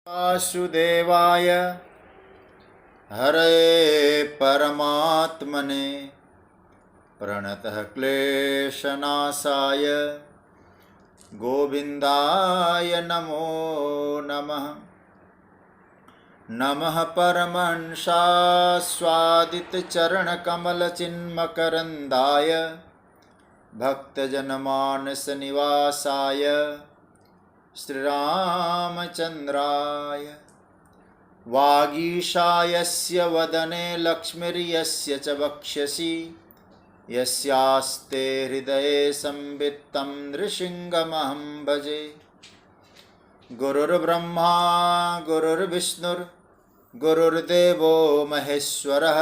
वासुदेवाय हरे परमात्मने प्रणतः क्लेशनाशाय गोविन्दाय नमो नमः। नमः परमहंसास्वादितचरणकमलचिन्मकरन्दाय भक्तजनमानसनिवासाय श्रीरामचन्द्राय। वागीशायस्य वदने लक्ष्मीर्यस्य च वक्ष्यसि यस्यास्ते हृदये संवित्तं नृसिंहमहं भजे। गुरुर्ब्रह्मा गुरुर्विष्णुर्गुरुर्देवो महेश्वरः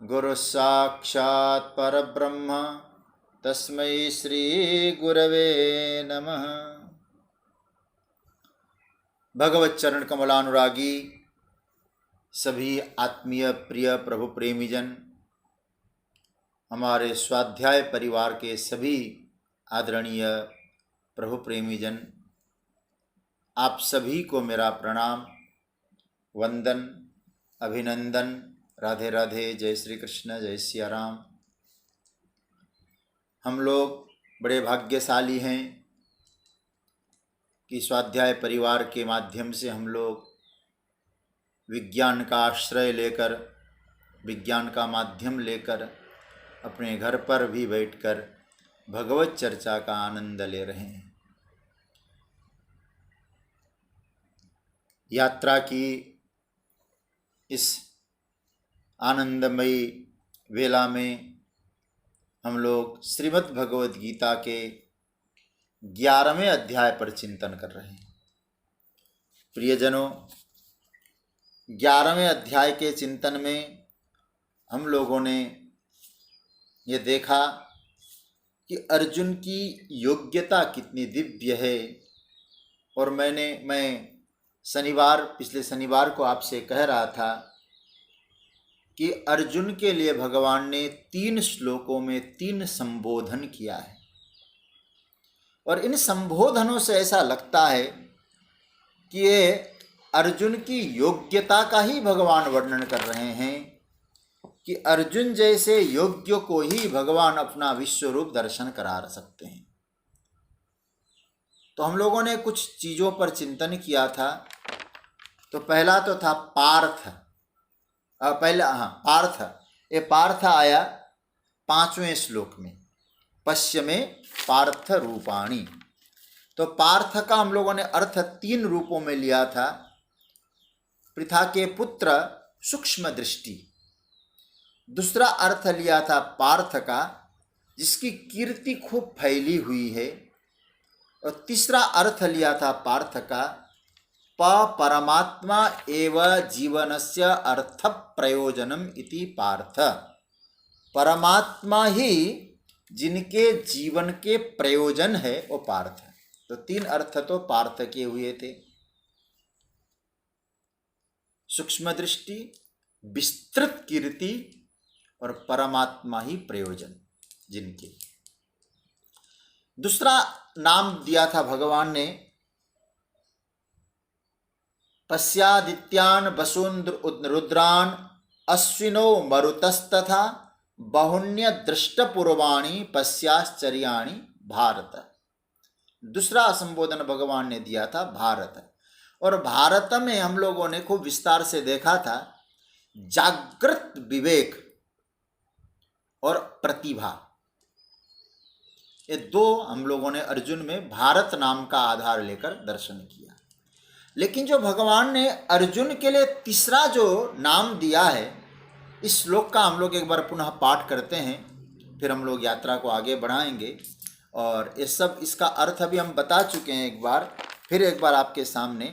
गुरुस्साक्षात् परब्रह्म तस्मै श्री गुरवे नमः। भगवत चरण कमलानुरागी सभी आत्मीय प्रिय प्रभु प्रेमीजन, हमारे स्वाध्याय परिवार के सभी आदरणीय प्रभु प्रेमीजन, आप सभी को मेरा प्रणाम, वंदन, अभिनंदन। राधे राधे, जय श्री कृष्ण, जय सिया राम। हम लोग बड़े भाग्यशाली हैं कि स्वाध्याय परिवार के माध्यम से हम लोग विज्ञान का आश्रय लेकर, विज्ञान का माध्यम लेकर अपने घर पर भी बैठकर भगवत चर्चा का आनंद ले रहे हैं। यात्रा की इस आनंदमयी वेला में हम लोग श्रीमद् भगवद गीता के 11वें अध्याय पर चिंतन कर रहे हैं। प्रियजनों, 11वें अध्याय के चिंतन में हम लोगों ने ये देखा कि अर्जुन की योग्यता कितनी दिव्य है। और मैं पिछले शनिवार को आपसे कह रहा था कि अर्जुन के लिए भगवान ने 3 श्लोकों में 3 संबोधन किया है। और इन संबोधनों से ऐसा लगता है कि ये अर्जुन की योग्यता का ही भगवान वर्णन कर रहे हैं कि अर्जुन जैसे योग्य को ही भगवान अपना विश्व रूप दर्शन करा सकते हैं। तो हम लोगों ने कुछ चीज़ों पर चिंतन किया था। तो पहला तो था पार्थ। पार्थ। ये पार्थ आया 5वें श्लोक में, पश्य में पार्थ रूपाणी। तो पार्थ का हम लोगों ने अर्थ 3 रूपों में लिया था। पृथा के पुत्र सूक्ष्म दृष्टि। दूसरा अर्थ लिया था पार्थ का जिसकी कीर्ति खूब फैली हुई है। और तीसरा अर्थ लिया था पार्थ का परमात्मा एव जीवनस्य अर्थ प्रयोजनम इति पार्थ। परमात्मा ही जिनके जीवन के प्रयोजन है वो पार्थ है। तो 3 अर्थ तो पार्थ के हुए थे, सूक्ष्म दृष्टि, विस्तृत कीर्ति और परमात्मा ही प्रयोजन जिनके। दूसरा नाम दिया था भगवान ने पश्यादित्यान वसून रुद्रान अश्विनो मरुतस्तथा बहुन्य दृष्टपूर्वाणी पश्याश्चर्याणि भारत। दूसरा संबोधन भगवान ने दिया था भारत। और भारत में हम लोगों ने खूब विस्तार से देखा था जागृत विवेक और प्रतिभा। ये 2 हम लोगों ने अर्जुन में भारत नाम का आधार लेकर दर्शन किया। लेकिन जो भगवान ने अर्जुन के लिए तीसरा जो नाम दिया है, इस श्लोक का हम लोग एक बार पुनः पाठ करते हैं, फिर हम लोग यात्रा को आगे बढ़ाएंगे। और ये सब इसका अर्थ अभी हम बता चुके हैं एक बार, फिर एक बार आपके सामने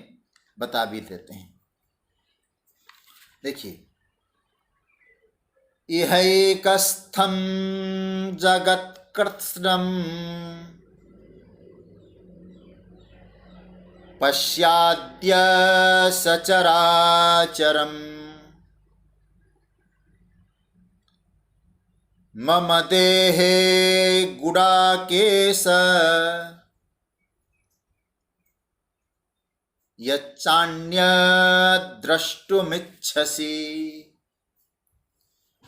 बता भी देते हैं। देखिए, इहैकस्थं जगत्कृत्स्नं पश्याद्य सचराचरम् मम देहे गुडाकेश यच्चान्यद् द्रष्टुमिच्छसि।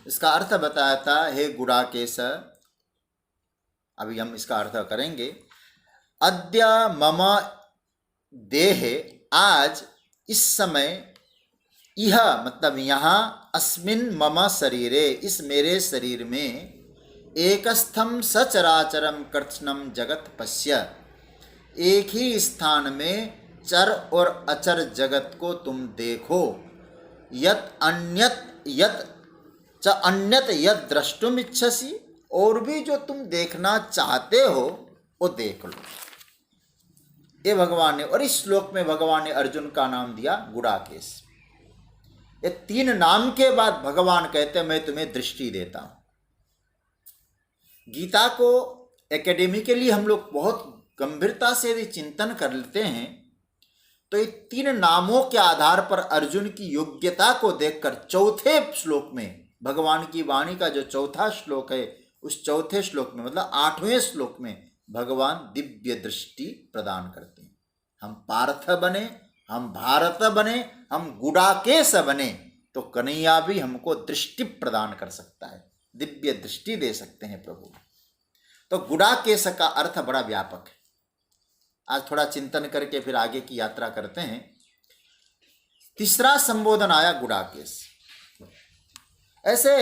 इसका अर्थ बताया था, हे गुडाकेश, अभी हम इसका अर्थ करेंगे। अद्य मम देहे, आज इस समय, यह मतलब यहाँ, अस्मिन मम शरीरे, इस मेरे शरीर में, एकस्थम सचराचरम कृत्स्नम जगत पश्य, एक ही स्थान में चर और अचर जगत को तुम देखो। यत अन्यत यत द्रष्टुम इच्छसि, और भी जो तुम देखना चाहते हो वो देख लो। ये भगवान ने, और इस श्लोक में भगवान ने अर्जुन का नाम दिया गुडाकेश। ये 3 नाम के बाद भगवान कहते हैं मैं तुम्हें दृष्टि देता हूं। गीता को एकेडमिकली हम लोग बहुत गंभीरता से यदि चिंतन कर लेते हैं तो ये 3 नामों के आधार पर अर्जुन की योग्यता को देखकर चौथे श्लोक में, भगवान की वाणी का जो चौथा श्लोक है, उस चौथे श्लोक में मतलब 8वें श्लोक में भगवान दिव्य दृष्टि प्रदान करते हैं। हम पार्थ बने, हम भारत बने, हम गुडाकेश बने, तो कन्हैया भी हमको दृष्टि प्रदान कर सकता है, दिव्य दृष्टि दे सकते हैं प्रभु। तो गुडाकेश का अर्थ बड़ा व्यापक है। आज थोड़ा चिंतन करके फिर आगे की यात्रा करते हैं। तीसरा संबोधन आया गुडाकेश। ऐसे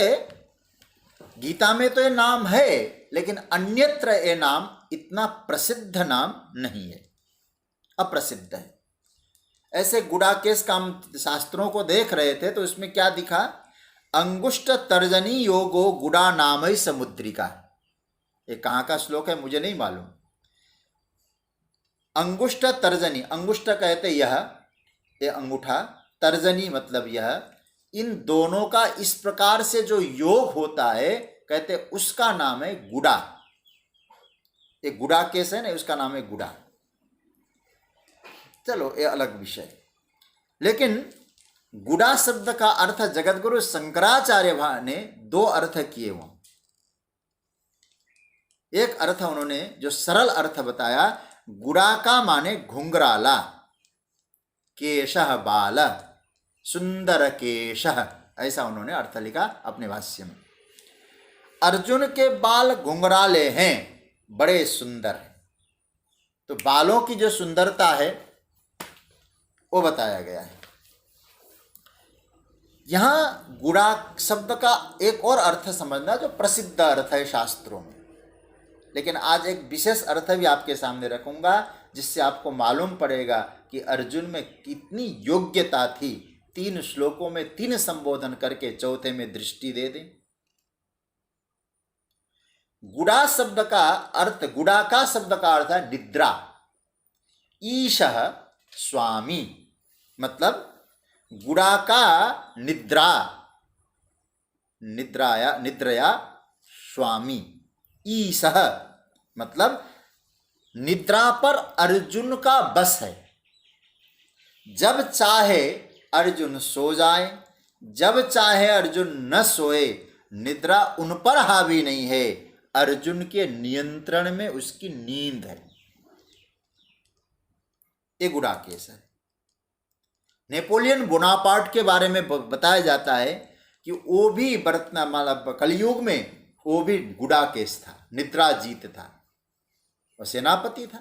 गीता में तो ये नाम है, लेकिन अन्यत्र ये नाम इतना प्रसिद्ध नाम नहीं है, अप्रसिद्ध है। ऐसे गुडाकेश का हम शास्त्रों को देख रहे थे तो इसमें क्या दिखा, अंगुष्ठ तर्जनी योगो गुडा नामय समुद्रिका। ये कहाँ का श्लोक है मुझे नहीं मालूम। अंगुष्ठ तर्जनी, अंगुष्ठ कहते यह, ये अंगूठा, तर्जनी मतलब यह, इन दोनों का इस प्रकार से जो योग होता है, कहते उसका नाम है गुडा। ये गुडाकेश है ना, उसका नाम है गुडा। चलो ये अलग विषय। लेकिन गुडा शब्द का अर्थ जगतगुरु शंकराचार्य ने 2 अर्थ किए हुए। एक अर्थ उन्होंने जो सरल अर्थ बताया, गुडा का माने घुंघराला, केशः बाल, सुंदर केशः, ऐसा उन्होंने अर्थ लिखा अपने भाष्य में। अर्जुन के बाल घुंघराले हैं, बड़े सुंदर हैं। तो बालों की जो सुंदरता है वो बताया गया है। यहां गुडा शब्द का एक और अर्थ समझना जो प्रसिद्ध अर्थ है शास्त्रों में, लेकिन आज एक विशेष अर्थ भी आपके सामने रखूंगा जिससे आपको मालूम पड़ेगा कि अर्जुन में कितनी योग्यता थी। 3 श्लोकों में 3 संबोधन करके चौथे में दृष्टि दे दें। गुडा शब्द का अर्थ, गुडा का शब्द का अर्थ है निद्रा। ईशः स्वामी, मतलब गुडा का निद्रा, निद्रया स्वामी। ईशः मतलब निद्रा पर अर्जुन का बस है। जब चाहे अर्जुन सो जाए, जब चाहे अर्जुन न सोए, निद्रा उन पर हावी नहीं है, अर्जुन के नियंत्रण में उसकी नींद है। ये गुडाकेश है। नेपोलियन बोनापार्ट के बारे में बताया जाता है कि वो भी वर्तमान मतलब कलयुग में वो भी गुडाकेश था, निद्राजीत था, और सेनापति था।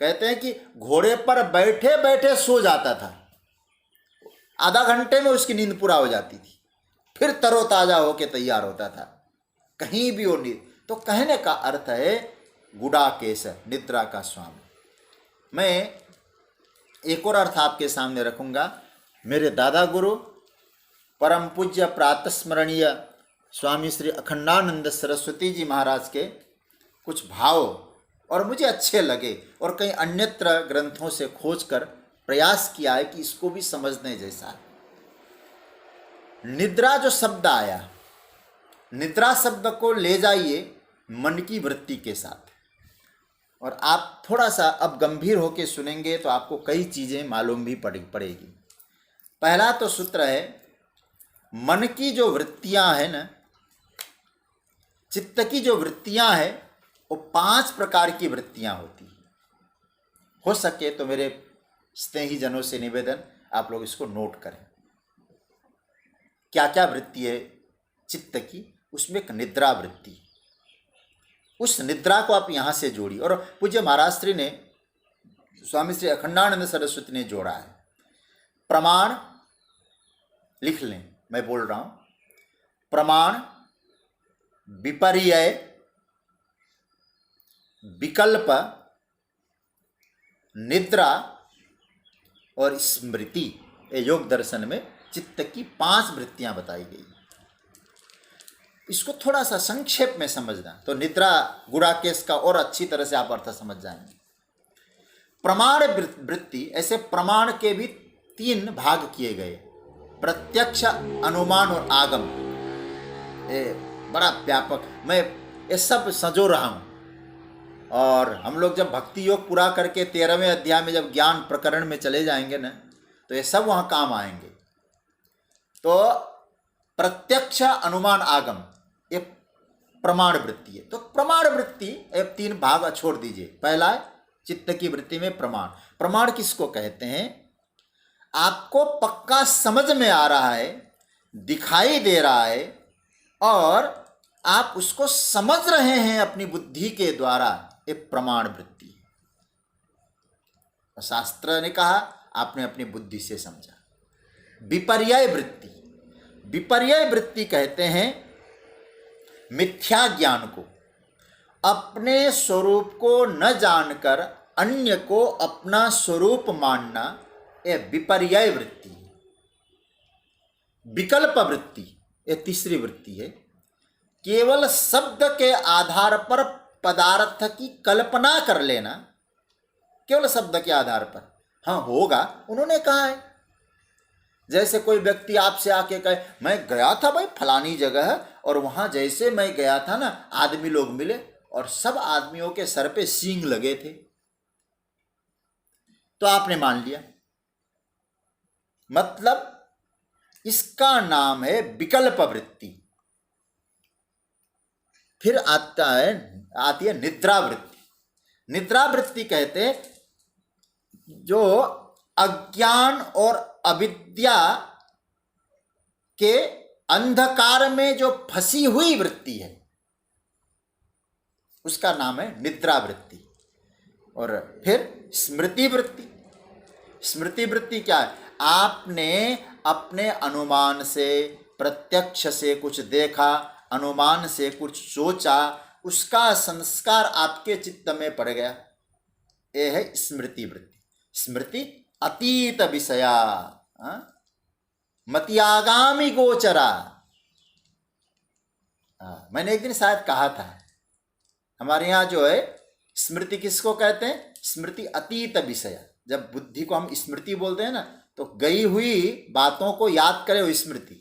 कहते हैं कि घोड़े पर बैठे बैठे सो जाता था, आधा घंटे में उसकी नींद पूरा हो जाती थी, फिर तरोताजा होके तैयार होता था, कहीं भी वो नींद। तो कहने का अर्थ है गुडाकेश, निद्रा का स्वामी। मैं एक और अर्थ आपके सामने रखूंगा। मेरे दादा गुरु परम पूज्य प्रातस्मरणीय स्वामी श्री अखंडानंद सरस्वती जी महाराज के कुछ भाव और मुझे अच्छे लगे, और कई अन्यत्र ग्रंथों से खोजकर प्रयास किया है कि इसको भी समझने जैसा है। निद्रा जो शब्द आया, निद्रा शब्द को ले जाइए मन की वृत्ति के साथ, और आप थोड़ा सा अब गंभीर होकर सुनेंगे तो आपको कई चीज़ें मालूम भी पड़ेगी। पहला तो सूत्र है, मन की जो वृत्तियां हैं ना, चित्त की जो वृत्तियां हैं, वो 5 प्रकार की वृत्तियां होती हैं। हो सके तो मेरे स्नेही जनों से निवेदन, आप लोग इसको नोट करें। क्या क्या वृत्ति है चित्त की, उसमें एक निद्रा वृत्ति, उस निद्रा को आप यहाँ से जोड़िए। और पूज्य महाराज श्री ने, स्वामी श्री अखंडानंद सरस्वती ने जोड़ा है। प्रमाण लिख लें, मैं बोल रहा हूं, प्रमाण, विपर्यय, विकल्प, निद्रा और स्मृति। योग दर्शन में चित्त की 5 वृत्तियां बताई गई। इसको थोड़ा सा संक्षेप में समझना तो निद्रा गुड़ाकेश का और अच्छी तरह से आप अर्थ समझ जाएंगे। प्रमाण वृत्ति, ऐसे प्रमाण के भी 3 भाग किए गए, प्रत्यक्ष, अनुमान और आगम। बड़ा व्यापक, मैं ये सब संजो रहा हूं। और हम लोग जब भक्ति योग पूरा करके 13वें अध्याय में जब ज्ञान प्रकरण में चले जाएंगे ना, तो ये सब वहां काम आएंगे। तो प्रत्यक्ष, अनुमान, आगम, ये प्रमाण वृत्ति है। तो प्रमाण वृत्ति 3 भाग छोड़ दीजिए। पहला है चित्त की वृत्ति में प्रमाण। प्रमाण किसको कहते हैं? आपको पक्का समझ में आ रहा है, दिखाई दे रहा है और आप उसको समझ रहे हैं अपनी बुद्धि के द्वारा, ये प्रमाण वृत्ति है। शास्त्र ने कहा, आपने अपनी बुद्धि से समझा। विपर्यय वृत्ति, विपर्यय वृत्ति कहते हैं मिथ्या ज्ञान को, अपने स्वरूप को न जानकर अन्य को अपना स्वरूप मानना, यह विपर्यय वृत्ति है। विकल्प वृत्ति, यह तीसरी वृत्ति है। केवल शब्द के आधार पर पदार्थ की कल्पना कर लेना, केवल शब्द के आधार पर, हाँ होगा, उन्होंने कहा है। जैसे कोई व्यक्ति आपसे आके कहे, मैं गया था भाई फलानी जगह, और वहां जैसे मैं गया था ना, आदमी लोग मिले और सब आदमियों के सर पे सींग लगे थे, तो आपने मान लिया। मतलब इसका नाम है विकल्प वृत्ति। फिर आती है निद्रा वृत्ति। निद्रा वृत्ति कहते हैं जो अज्ञान और अविद्या के अंधकार में जो फंसी हुई वृत्ति है, उसका नाम है निद्रा वृत्ति। और फिर स्मृति वृत्ति। स्मृति वृत्ति क्या है? आपने अपने अनुमान से, प्रत्यक्ष से कुछ देखा, अनुमान से कुछ सोचा, उसका संस्कार आपके चित्त में पड़ गया, यह है स्मृति वृत्ति। स्मृति अतीत विषया, मति आगामी गोचरा। मैंने एक दिन शायद कहा था, हमारे यहाँ जो है स्मृति किसको कहते हैं? स्मृति अतीत विषय। जब बुद्धि को हम स्मृति बोलते हैं ना, तो गई हुई बातों को याद करे वो स्मृति।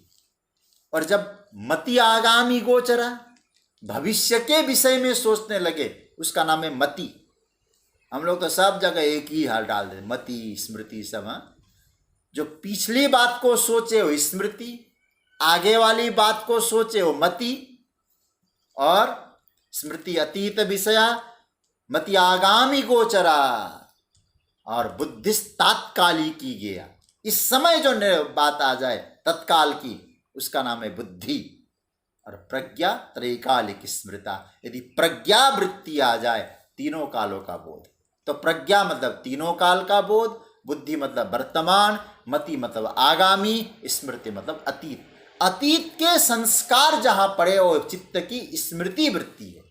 और जब मति आगामी गोचरा, भविष्य के विषय में सोचने लगे, उसका नाम है मति। हम लोग तो सब जगह एक ही हाल डाल देते, मति स्मृति सब। जो पिछली बात को सोचे हो स्मृति, आगे वाली बात को सोचे हो मति, और स्मृति अतीत विषया, मति आगामी गोचरा, और बुद्धिस्त तात्कालिकी गया। इस समय जो बात आ जाए तत्काल की, उसका नाम है बुद्धि। और प्रज्ञा त्रैकालिक स्मृता। यदि प्रज्ञा वृत्ति आ जाए, तीनों कालों का बोध। तो प्रज्ञा मतलब तीनों काल का बोध, बुद्धि मतलब वर्तमान, मति मतलब आगामी, स्मृति मतलब अतीत। अतीत के संस्कार जहां पड़े वो चित्त की स्मृति वृत्ति है।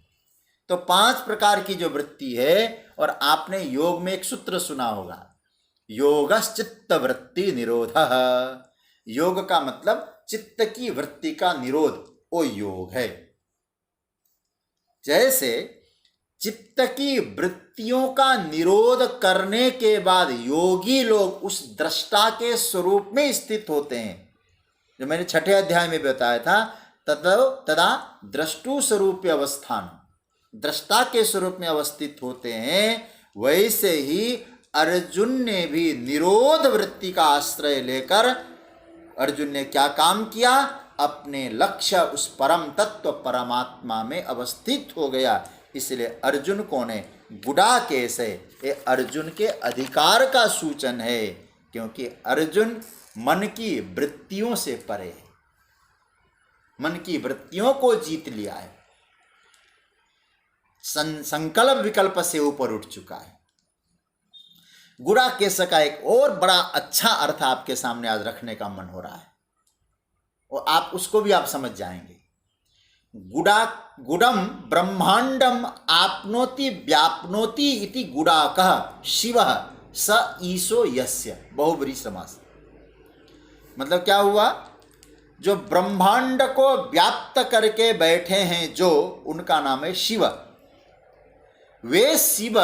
तो 5 प्रकार की जो वृत्ति है, और आपने योग में एक सूत्र सुना होगा, योगश्चित्त वृत्ति निरोधः। योग का मतलब चित्त की वृत्ति का निरोध, वो योग है। जैसे चित्त की वृत्तियों का निरोध करने के बाद योगी लोग उस दृष्टा के स्वरूप में स्थित होते हैं, जो मैंने 6ठे अध्याय में बताया था, तदा द्रष्टु स्वरूप अवस्थान, दृष्टा के स्वरूप में अवस्थित होते हैं। वैसे ही अर्जुन ने भी निरोध वृत्ति का आश्रय लेकर, अर्जुन ने क्या काम किया? अपने लक्ष्य उस परम तत्व परमात्मा में अवस्थित हो गया। इसलिए अर्जुन को ने गुडाकेश है, ये अर्जुन के अधिकार का सूचन है, क्योंकि अर्जुन मन की वृत्तियों से परे है, मन की वृत्तियों को जीत लिया है, संकल्प विकल्प से ऊपर उठ चुका है। गुडाकेश का एक और बड़ा अच्छा अर्थ आपके सामने आज रखने का मन हो रहा है, और आप उसको भी आप समझ जाएंगे। गुडम ब्रह्मांडम आपनोति व्यापनोति इति गुडाकः शिवः स ईशो यस्य, बहुब्रीहि समास। मतलब क्या हुआ, जो ब्रह्मांड को व्याप्त करके बैठे हैं जो, उनका नाम है शिव। वे शिव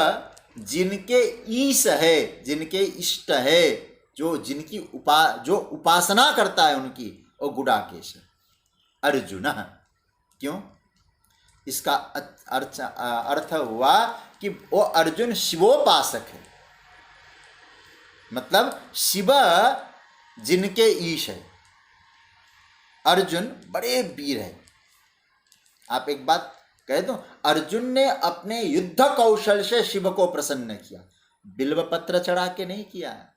जिनके ईश है, जिनके इष्ट है, जो जिनकी जो उपासना करता है उनकी, वो गुडाकेश है अर्जुन। क्यों? इसका अर्थ हुआ कि वो अर्जुन शिवोपासक है, मतलब शिव जिनके ईश है। अर्जुन बड़े वीर है। आप एक बात कह दो, अर्जुन ने अपने युद्ध कौशल से शिव को प्रसन्न किया। बिल्व पत्र चढ़ा के नहीं किया है,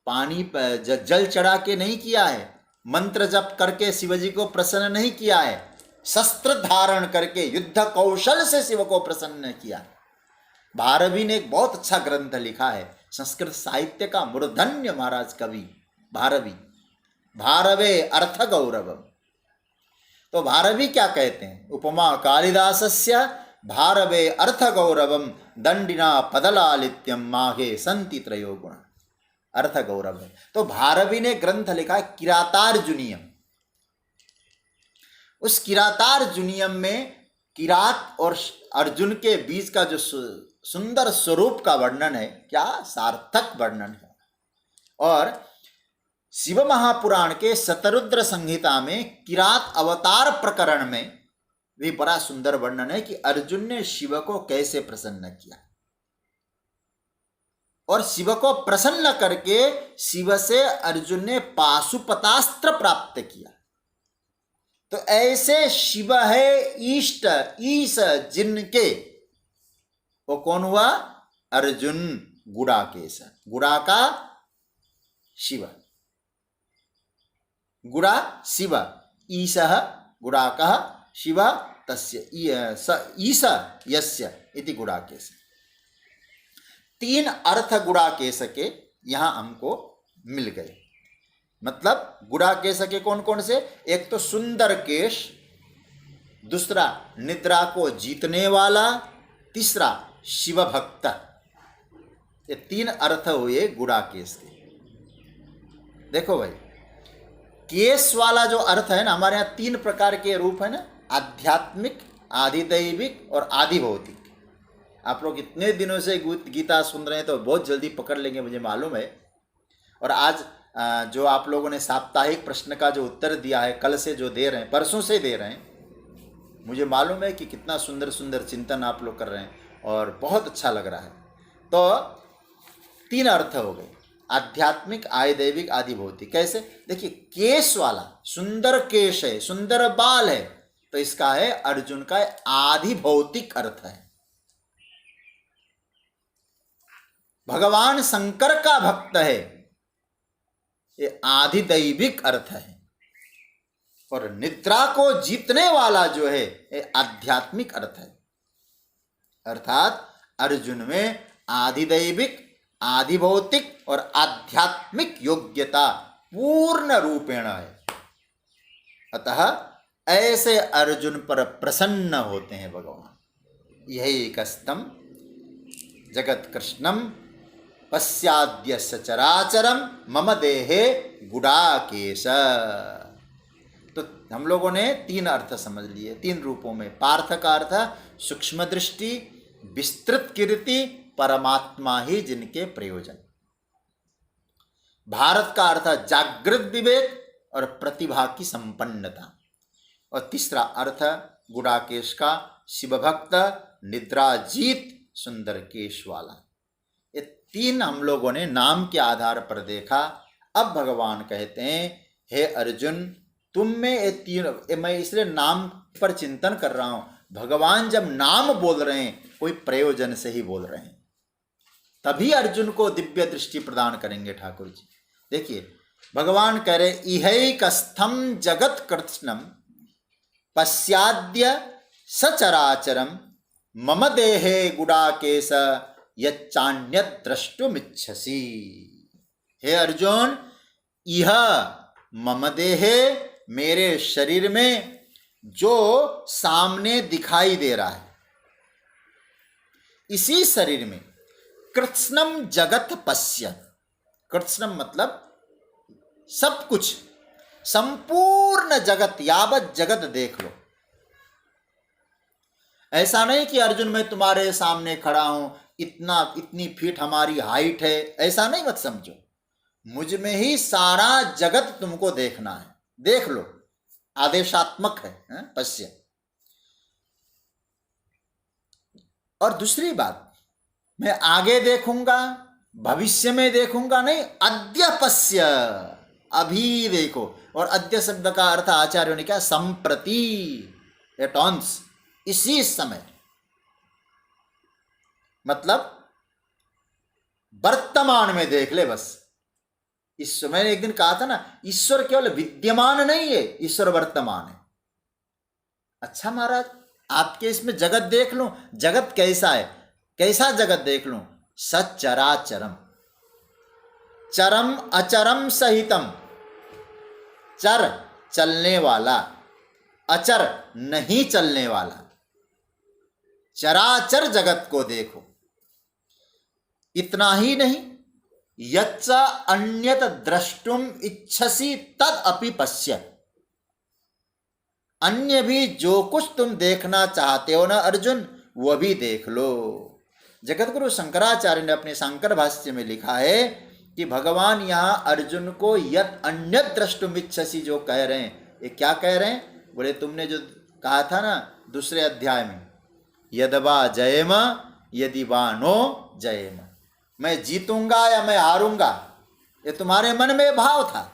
पानी पर जल चढ़ा के नहीं किया है, मंत्र जप करके शिवजी को प्रसन्न नहीं किया है, शस्त्र धारण करके युद्ध कौशल से शिव को प्रसन्न किया। भारवी ने एक बहुत अच्छा ग्रंथ लिखा है, संस्कृत साहित्य का मूर्धन्य महाराज कवि भारवी, भारवे अर्थ गौरवम। तो भारवी क्या कहते हैं, उपमा कालिदासस्य भारवे अर्थ गौरवम दंडिना पदलालित्यम माघे संति त्रयो गुण। अर्थ गौरव है। तो भारवी ने ग्रंथ लिखा किरातार्जुनीयम। उस किरातार्जुनीयम में किरात और अर्जुन के बीच का जो सुंदर स्वरूप का वर्णन है, क्या सार्थक वर्णन है। और शिव महापुराण के शतरुद्र संहिता में किरात अवतार प्रकरण में भी बड़ा सुंदर वर्णन है कि अर्जुन ने शिव को कैसे प्रसन्न किया, और शिव को प्रसन्न करके शिव से अर्जुन ने पाशुपतास्त्र प्राप्त किया। तो ऐसे शिव है ईष्ट ईश जिनके, वो कौन हुआ, अर्जुन गुडाकेश, गुडा का शिव, गुडा शिव, ईशः गुडाकः शिव तस्य ईश यस्य इति गुडाकेश। तीन अर्थ गुडाकेश के यहां हमको मिल गए। मतलब गुडाकेश के कौन कौन से, एक तो सुंदर केश, दूसरा निद्रा को जीतने वाला, तीसरा शिव भक्त। ये तीन अर्थ हुए गुडाकेश के। देखो भाई, केश वाला जो अर्थ है ना, हमारे यहाँ तीन प्रकार के रूप है ना, आध्यात्मिक, आधिदैविक और आधिभौतिक। आप लोग इतने दिनों से गीता सुन रहे हैं तो बहुत जल्दी पकड़ लेंगे, मुझे मालूम है। और आज जो आप लोगों ने साप्ताहिक प्रश्न का जो उत्तर दिया है, कल से जो दे रहे हैं, परसों से दे रहे हैं, मुझे मालूम है कि कितना सुंदर सुंदर चिंतन आप लोग कर रहे हैं और बहुत अच्छा लग रहा है। तो तीन अर्थ हो गए, आध्यात्मिक, आधिदैविक, आधिभौतिक। कैसे? देखिए, केश वाला, सुंदर केश है, सुंदर बाल है, तो इसका है अर्जुन का आधिभौतिक अर्थ है। भगवान शंकर का भक्त है, ये आधिदैविक अर्थ है। और निद्रा को जीतने वाला जो है, ये आध्यात्मिक अर्थ है। अर्थात अर्जुन में आधिदैविक, आधिभौतिक और आध्यात्मिक योग्यता पूर्ण रूपेण है। अतः ऐसे अर्जुन पर प्रसन्न होते हैं भगवान। यही कस्तम जगत कृष्णम पश्याद्य सचराचरम मम देहे गुडाकेश। तो हम लोगों ने तीन अर्थ समझ लिए, तीन रूपों में। पार्थ का अर्थ सूक्ष्म दृष्टि, विस्तृत कीर्ति, परमात्मा ही जिनके प्रयोजन। भारत का अर्थ जागृत विवेक और प्रतिभा की संपन्नता। और तीसरा अर्थ गुडाकेश का शिवभक्त, निद्राजीत, सुंदर केश वाला। ये तीन हम लोगों ने नाम के आधार पर देखा। अब भगवान कहते हैं, हे अर्जुन, तुम में ये तीन, मैं इसलिए नाम पर चिंतन कर रहा हूं। भगवान जब नाम बोल रहे हैं कोई प्रयोजन से ही बोल रहे हैं, तभी अर्जुन को दिव्य दृष्टि प्रदान करेंगे ठाकुर जी। देखिए भगवान कह रहे इहैकस्थम जगत कृत्स्नम पश्याद्य सचराचरम मम देहे गुडाकेश यच्चान्यत् द्रष्टुमिच्छसि। हे अर्जुन, यह मम देहे, मेरे शरीर में जो सामने दिखाई दे रहा है, इसी शरीर में कृत्स्नम जगत पश्य। कृत्स्नम मतलब सब कुछ, संपूर्ण जगत, यावत जगत देख लो। ऐसा नहीं कि अर्जुन मैं तुम्हारे सामने खड़ा हूं, इतनी फीट हमारी हाइट है, ऐसा नहीं मत समझो। मुझ में ही सारा जगत तुमको देखना है, देख लो, आदेशात्मक है पश्य। और दूसरी बात, मैं आगे देखूंगा, भविष्य में देखूंगा नहीं, अद्य पश्य, अभी देखो। और अद्य शब्द का अर्थ आचार्यों ने क्या, संप्रति, एट ऑन्स, इसी समय, मतलब वर्तमान में देख ले बस। इस मैंने एक दिन कहा था ना, ईश्वर केवल विद्यमान नहीं है, ईश्वर वर्तमान है। अच्छा महाराज, आपके इसमें जगत देख लूं, जगत कैसा है, कैसा जगत देख लूं, सचराचरम, चरम अचरम सहितम, चर चलने वाला, अचर नहीं चलने वाला, चराचर जगत को देखो। इतना ही नहीं, यच्च अन्यत द्रष्टुम इच्छसि तद अपि पश्य, अन्य भी जो कुछ तुम देखना चाहते हो ना अर्जुन, वह भी देख लो। जगतगुरु शंकराचार्य ने अपने शंकर भाष्य में लिखा है कि भगवान यहां अर्जुन को यत अन्यत द्रष्टुम इच्छसि जो कह रहे हैं, ये क्या कह रहे हैं, बोले तुमने जो कहा था ना दूसरे अध्याय में, यदवा जयम यदि वा नो जयम, मैं जीतूंगा या मैं हारूंगा, ये तुम्हारे मन में भाव था।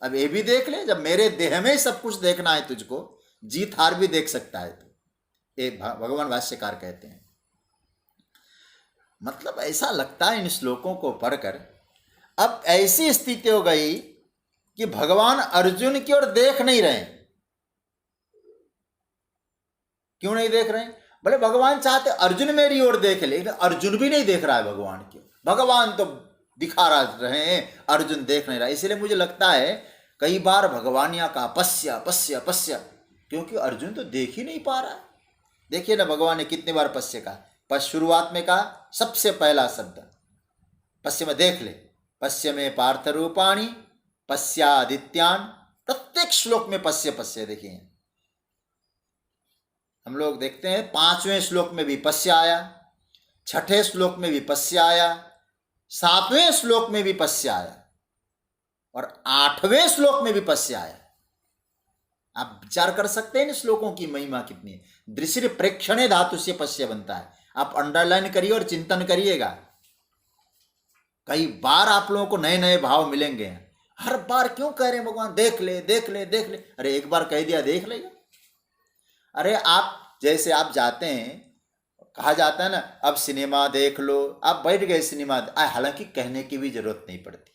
अब ये भी देख ले, जब मेरे देह में सब कुछ देखना है तुझको, जीत हार भी देख सकता है तू, ये भगवान भाष्यकार कहते हैं। मतलब ऐसा लगता है इन श्लोकों को पढ़कर, अब ऐसी स्थिति हो गई कि भगवान अर्जुन की ओर देख नहीं रहे। क्यों नहीं देख रहे? बोले भगवान चाहते अर्जुन मेरी ओर देख ले, लेकिन अर्जुन भी नहीं देख रहा है भगवान की। भगवान तो दिखा रहे हैं, अर्जुन देख नहीं रहा। इसलिए मुझे लगता है कई बार भगवान यहाँ कहा पश्य पश्य पश्य, क्योंकि अर्जुन तो देख ही नहीं पा रहा है। देखिए ना भगवान ने कितनी बार पश्य कहा, पर शुरुआत में कहा सबसे पहला शब्द पश्य में, देख ले, पश्य में पार्थ रूपाणी पश्यादित्यान, प्रत्येक श्लोक में पश्य पश्य। देखिए हम लोग देखते हैं 5वें श्लोक में भी पश्य आया, 6ठे श्लोक में भी पश्य आया, 7वें श्लोक में भी पश्य आया, और 8वें श्लोक में भी पश्य आया। आप विचार कर सकते हैं इन श्लोकों की महिमा कितनी है। दृश्य प्रेक्षणे धातु से पश्य बनता है। आप अंडरलाइन करिए और चिंतन करिएगा, कई बार आप लोगों को नए नए भाव मिलेंगे। हर बार क्यों कह रहे हैं भगवान देख ले देख ले देख ले? अरे एक बार कह दिया देख लेगा। अरे आप जैसे आप जाते हैं, कहा जाता है ना अब सिनेमा देख लो, आप बैठ गए सिनेमा, हालांकि कहने की भी जरूरत नहीं पड़ती,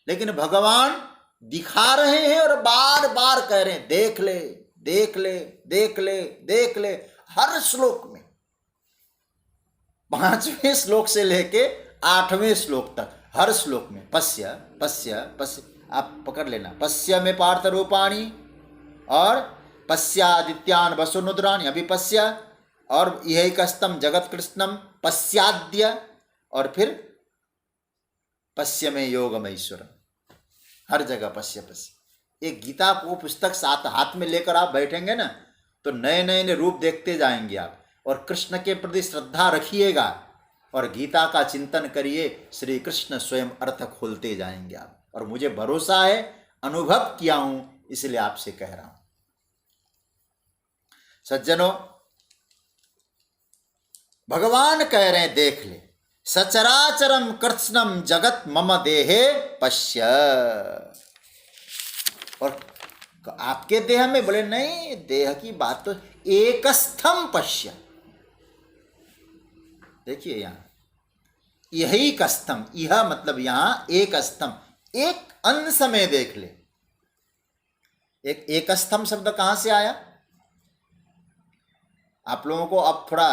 लेकिन भगवान दिखा रहे हैं और बार बार कह रहे हैं देख ले देख ले देख ले देख ले। हर श्लोक में 5वें श्लोक से लेके 8वें श्लोक तक हर श्लोक में पश्य पश्य पश्य। आप पकड़ लेना, पश्य में पार्थ रूपाणी और पश्यादित्यान वसुनुद्रान, अभी पश्य, और यही कस्तम जगत कृष्णम पश्याद्य, और फिर पश्य में योगम ईश्वरम। हर जगह पश्य पश्य। एक गीता को पुस्तक साथ हाथ में लेकर आप बैठेंगे ना, तो नए नए रूप देखते जाएंगे आप, और कृष्ण के प्रति श्रद्धा रखिएगा और गीता का चिंतन करिए, श्री कृष्ण स्वयं अर्थ खोलते जाएंगे आप। और मुझे भरोसा है, अनुभव किया हूं, इसलिए आपसे कह रहा हूं। सज्जनों, भगवान कह रहे हैं देख ले, सचराचरम कृत्स्नम जगत मम देहे पश्य। और आपके देह में, बोले नहीं, देह की बात तो एकस्थम पश्य, देखिए यहाँ यही कस्थम, यह मतलब यहाँ एक स्तम, एक अंश में देख ले। एक स्तम शब्द कहाँ से आया? आप लोगों को अब थोड़ा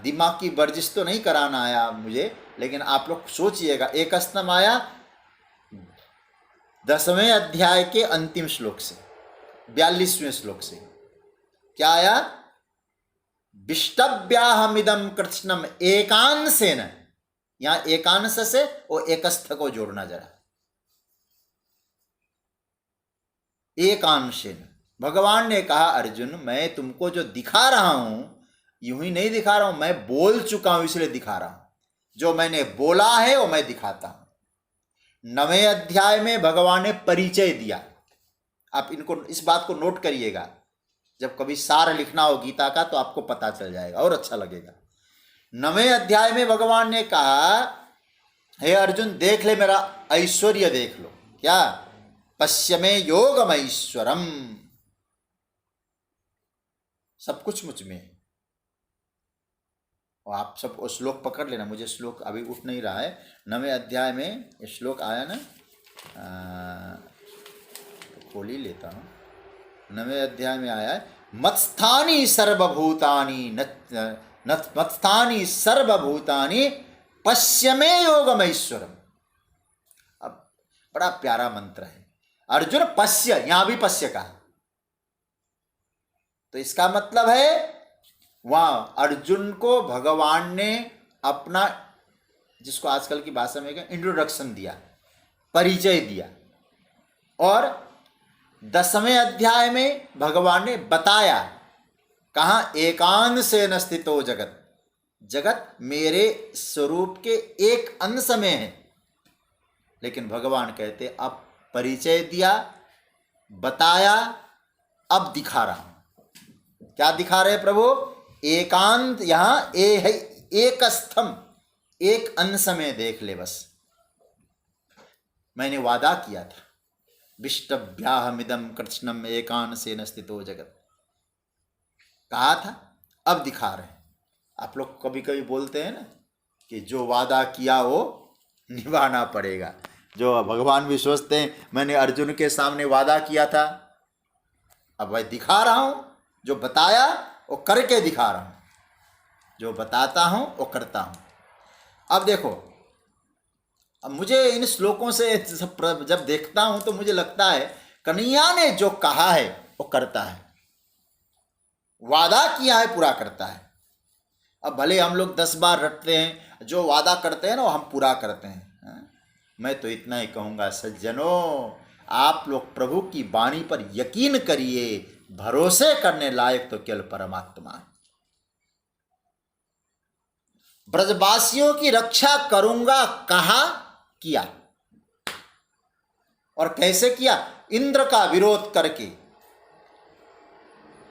दिमाग की वर्जिश तो नहीं कराना आया मुझे, लेकिन आप लोग सोचिएगा। एक स्तम आया 10वें अध्याय के अंतिम श्लोक से, 42वें श्लोक से। क्या आया? विष्टव्याहमिदं कृत्स्नम एकांशेन। यहां एकांश से वो एकस्थ को जोड़ना जरा। एकांशेन भगवान ने कहा, अर्जुन मैं तुमको जो दिखा रहा हूं यूं ही नहीं दिखा रहा हूं, मैं बोल चुका हूं इसलिए दिखा रहा हूं। जो मैंने बोला है वो मैं दिखाता हूं। 9वें अध्याय में भगवान ने परिचय दिया। आप इनको, इस बात को नोट करिएगा। जब कभी सार लिखना हो गीता का तो आपको पता चल जाएगा और अच्छा लगेगा। 9वें अध्याय में भगवान ने कहा, हे अर्जुन देख ले मेरा ऐश्वर्य, देख लो। क्या? पश्यमे योगम ऐश्वरम, सब कुछ मुझ में। और आप सब वो श्लोक पकड़ लेना, मुझे श्लोक अभी उठ नहीं रहा है। 9वें अध्याय में श्लोक आया ना, खोल ही लेता हूँ। 9वें अध्याय में आया है, मत्स्थानी सर्वभूतानि मत्स्थानी सर्वभूतानि पश्यमे योगमैश्वरम। अब बड़ा प्यारा मंत्र है। अर्जुन पश्य, यहां भी पश्य कहा, तो इसका मतलब है वहां अर्जुन को भगवान ने अपना, जिसको आजकल की भाषा में इंट्रोडक्शन दिया, परिचय दिया। और 10वें अध्याय में भगवान ने बताया, कहा एकांशेन स्थितो जगत, जगत मेरे स्वरूप के एक अंश में है। लेकिन भगवान कहते अब परिचय दिया, बताया, अब दिखा रहा हूं। क्या दिखा रहे प्रभु? एकांत, यहां ए है एक स्तंभ, एक अंश में देख ले बस। मैंने वादा किया था, विष्टव्याहमिदं कृत्स्नम एकांशेन स्थितो जगत, कहा था, अब दिखा रहे हैं। आप लोग कभी कभी बोलते हैं ना कि जो वादा किया वो निभाना पड़ेगा। जो भगवान भी सोचते हैं मैंने अर्जुन के सामने वादा किया था, अब मैं दिखा रहा हूं। जो बताया वो करके दिखा रहा हूं, जो बताता हूं वो करता हूं। अब देखो, अब मुझे इन श्लोकों से जब देखता हूं तो मुझे लगता है कन्हैया ने जो कहा है वो करता है, वादा किया है पूरा करता है। अब भले हम लोग 10 बार रटते हैं, जो वादा करते हैं ना वो हम पूरा करते हैं। मैं तो इतना ही कहूँगा सज्जनों, आप लोग प्रभु की वाणी पर यकीन करिए, भरोसे करने लायक तो केवल परमात्मा है। ब्रजवासियों की रक्षा करूंगा कहा, किया। और कैसे किया? इंद्र का विरोध करके,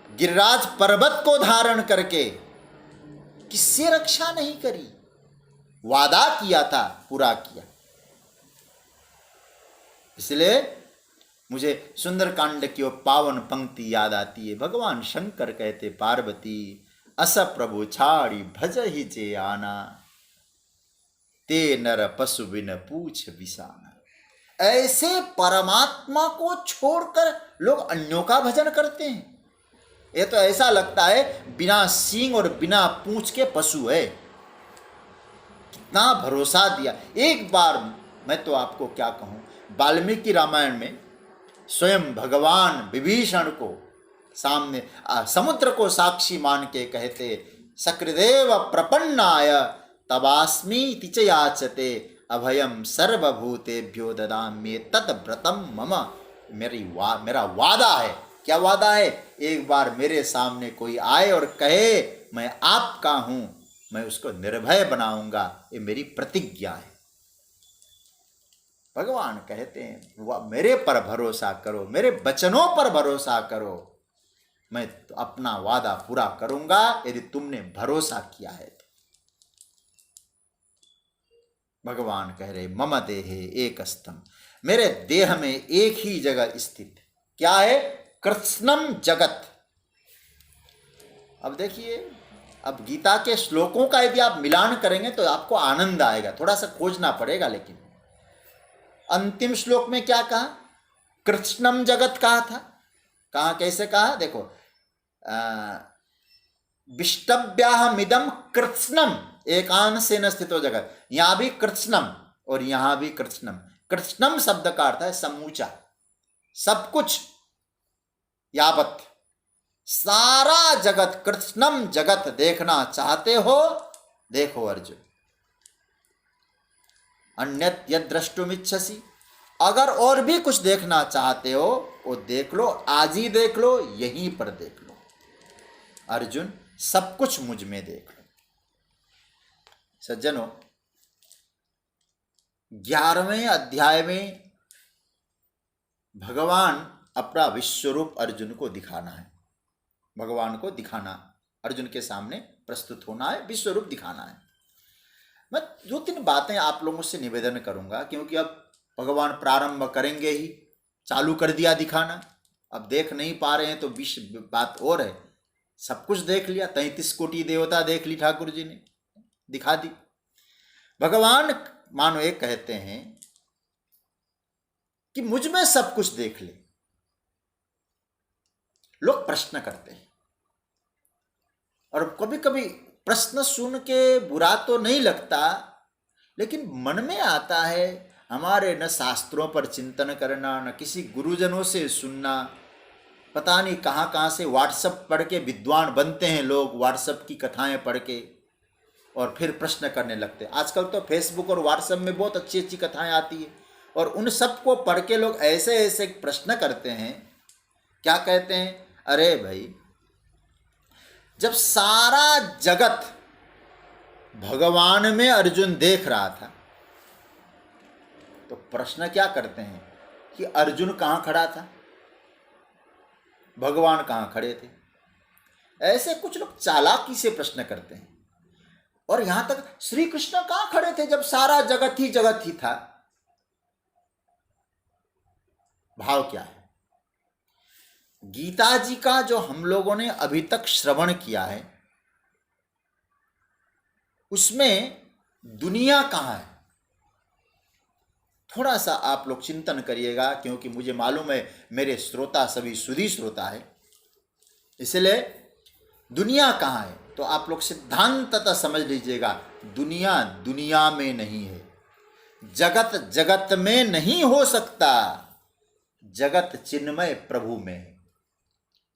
गिरिराज पर्वत को धारण करके। किससे रक्षा नहीं करी? वादा किया था, पूरा किया। इसलिए मुझे सुंदरकांड की वो पावन पंक्ति याद आती है। भगवान शंकर कहते, पार्वती अस प्रभु छाड़ी भज ही जे आना, ते नर पशु बिन पूछ बिसाना। ऐसे परमात्मा को छोड़कर लोग अन्यों का भजन करते हैं। ये तो ऐसा लगता है बिना सींग और बिना पूंछ के पशु है। कितना भरोसा दिया। एक बार मैं तो आपको क्या कहूं, वाल्मीकि रामायण में स्वयं भगवान विभीषण को सामने समुद्र को साक्षी मान के कहते, सकृदेव प्रपन्नाय तवास्मीति च याचते, अभयम सर्वभूतेभ्यो ददाम्ये तद्व्रतम मम। मेरा वादा है। क्या वादा है? एक बार मेरे सामने कोई आए और कहे मैं आपका हूं, मैं उसको निर्भय बनाऊंगा, ये मेरी प्रतिज्ञा है। भगवान कहते हैं मेरे पर भरोसा करो, मेरे वचनों पर भरोसा करो, मैं तो अपना वादा पूरा करूंगा यदि तुमने भरोसा किया है तो। भगवान कह रहे मम देहे एक स्तम, मेरे देह में एक ही जगह स्थित। क्या है? कृत्स्नम जगत। अब देखिए अब गीता के श्लोकों का यदि आप मिलान करेंगे तो आपको आनंद आएगा, थोड़ा सा खोजना पड़ेगा। लेकिन अंतिम श्लोक में क्या कहा? कृत्स्नम जगत कहा था। कहा, कैसे कहा? देखो, विष्टव्याहमिदम कृत्स्नम एकांशेन स्थितो जगत। यहां भी कृत्स्नम और यहां भी कृत्स्नम। कृत्स्नम शब्द का अर्थ है समूचा, सब कुछ, यावत, सारा जगत। कृत्स्नम जगत देखना चाहते हो, देखो अर्जुन। अन्यत यद द्रष्टुमिच्छसि, अगर और भी कुछ देखना चाहते हो वो देख लो, आज ही देख लो, यहीं पर देख लो अर्जुन, सब कुछ मुझ में देख लो। सज्जनों, 11वें अध्याय में भगवान अपना विश्वरूप अर्जुन को दिखाना है। भगवान को दिखाना, अर्जुन के सामने प्रस्तुत होना है, विश्वरूप दिखाना है। मैं 2-3 बातें आप लोगों से निवेदन करूंगा, क्योंकि अब भगवान प्रारंभ करेंगे ही, चालू कर दिया दिखाना। अब देख नहीं पा रहे हैं तो बात और है, सब कुछ देख लिया, 33 कोटि देवता देख ली, ठाकुर जी ने दिखा दी। भगवान मानो एक कहते हैं कि मुझ में सब कुछ देख ले। लोग प्रश्न करते हैं, और कभी कभी प्रश्न सुन के बुरा तो नहीं लगता, लेकिन मन में आता है हमारे न शास्त्रों पर चिंतन करना, न किसी गुरुजनों से सुनना। पता नहीं कहाँ कहाँ से व्हाट्सएप पढ़ के विद्वान बनते हैं लोग, व्हाट्सएप की कथाएं पढ़ के, और फिर प्रश्न करने लगते हैं। आजकल तो फेसबुक और व्हाट्सएप में बहुत अच्छी अच्छी कथाएं आती है, और उन सब को पढ़ के लोग ऐसे ऐसे प्रश्न करते हैं। क्या कहते हैं? अरे भाई, जब सारा जगत भगवान में अर्जुन देख रहा था, तो प्रश्न क्या करते हैं कि अर्जुन कहाँ खड़ा था, भगवान कहाँ खड़े थे। ऐसे कुछ लोग चालाकी से प्रश्न करते हैं। और यहां तक श्री कृष्ण कहाँ खड़े थे जब सारा जगत ही था? भाव क्या है? गीता जी का जो हम लोगों ने अभी तक श्रवण किया है, उसमें दुनिया कहाँ है? थोड़ा सा आप लोग चिंतन करिएगा, क्योंकि मुझे मालूम है मेरे श्रोता सभी सुधी श्रोता है, इसलिए दुनिया कहाँ है तो आप लोग सिद्धांततः समझ लीजिएगा, दुनिया दुनिया में नहीं है, जगत जगत में नहीं हो सकता। जगत चिन्मय प्रभु में है,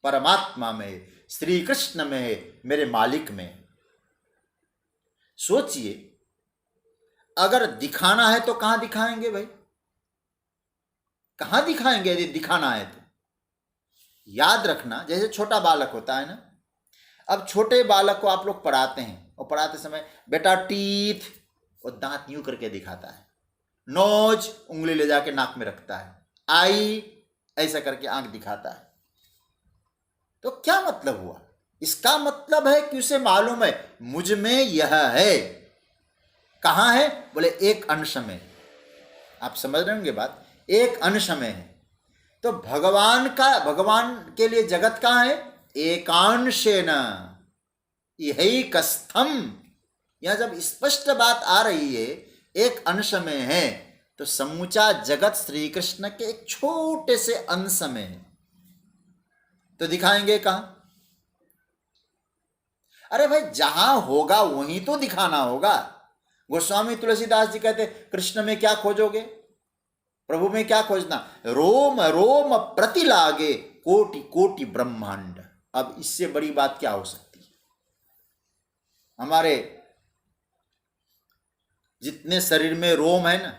परमात्मा में है, श्री कृष्ण में है, मेरे मालिक में है। सोचिए, अगर दिखाना है तो कहां दिखाएंगे भाई? कहां दिखाएंगे यदि दिखाना है तो? याद रखना, जैसे छोटा बालक होता है ना, अब छोटे बालक को आप लोग पढ़ाते हैं, और पढ़ाते समय बेटा टीथ, और दांत यूं करके दिखाता है, नोज उंगली ले जाके नाक में रखता है, आई ऐसा करके आंख दिखाता है। तो क्या मतलब हुआ? इसका मतलब है कि उसे मालूम है मुझ में यह है। कहां है? बोले एक अंश में। आप समझ रहे होंगे बात, एक अंश में है। तो भगवान के लिए जगत कहां है? एकांशेन यही कस्थम। यह जब स्पष्ट बात आ रही है एक अंश में है, तो समूचा जगत श्री कृष्ण के एक छोटे से अंश में है। तो दिखाएंगे कहां? अरे भाई, जहां होगा वहीं तो दिखाना होगा। गोस्वामी तुलसीदास जी कहते, कृष्ण में क्या खोजोगे, प्रभु में क्या खोजना? रोम रोम प्रति लागे कोटि कोटि ब्रह्मांड। अब इससे बड़ी बात क्या हो सकती है? हमारे जितने शरीर में रोम है ना,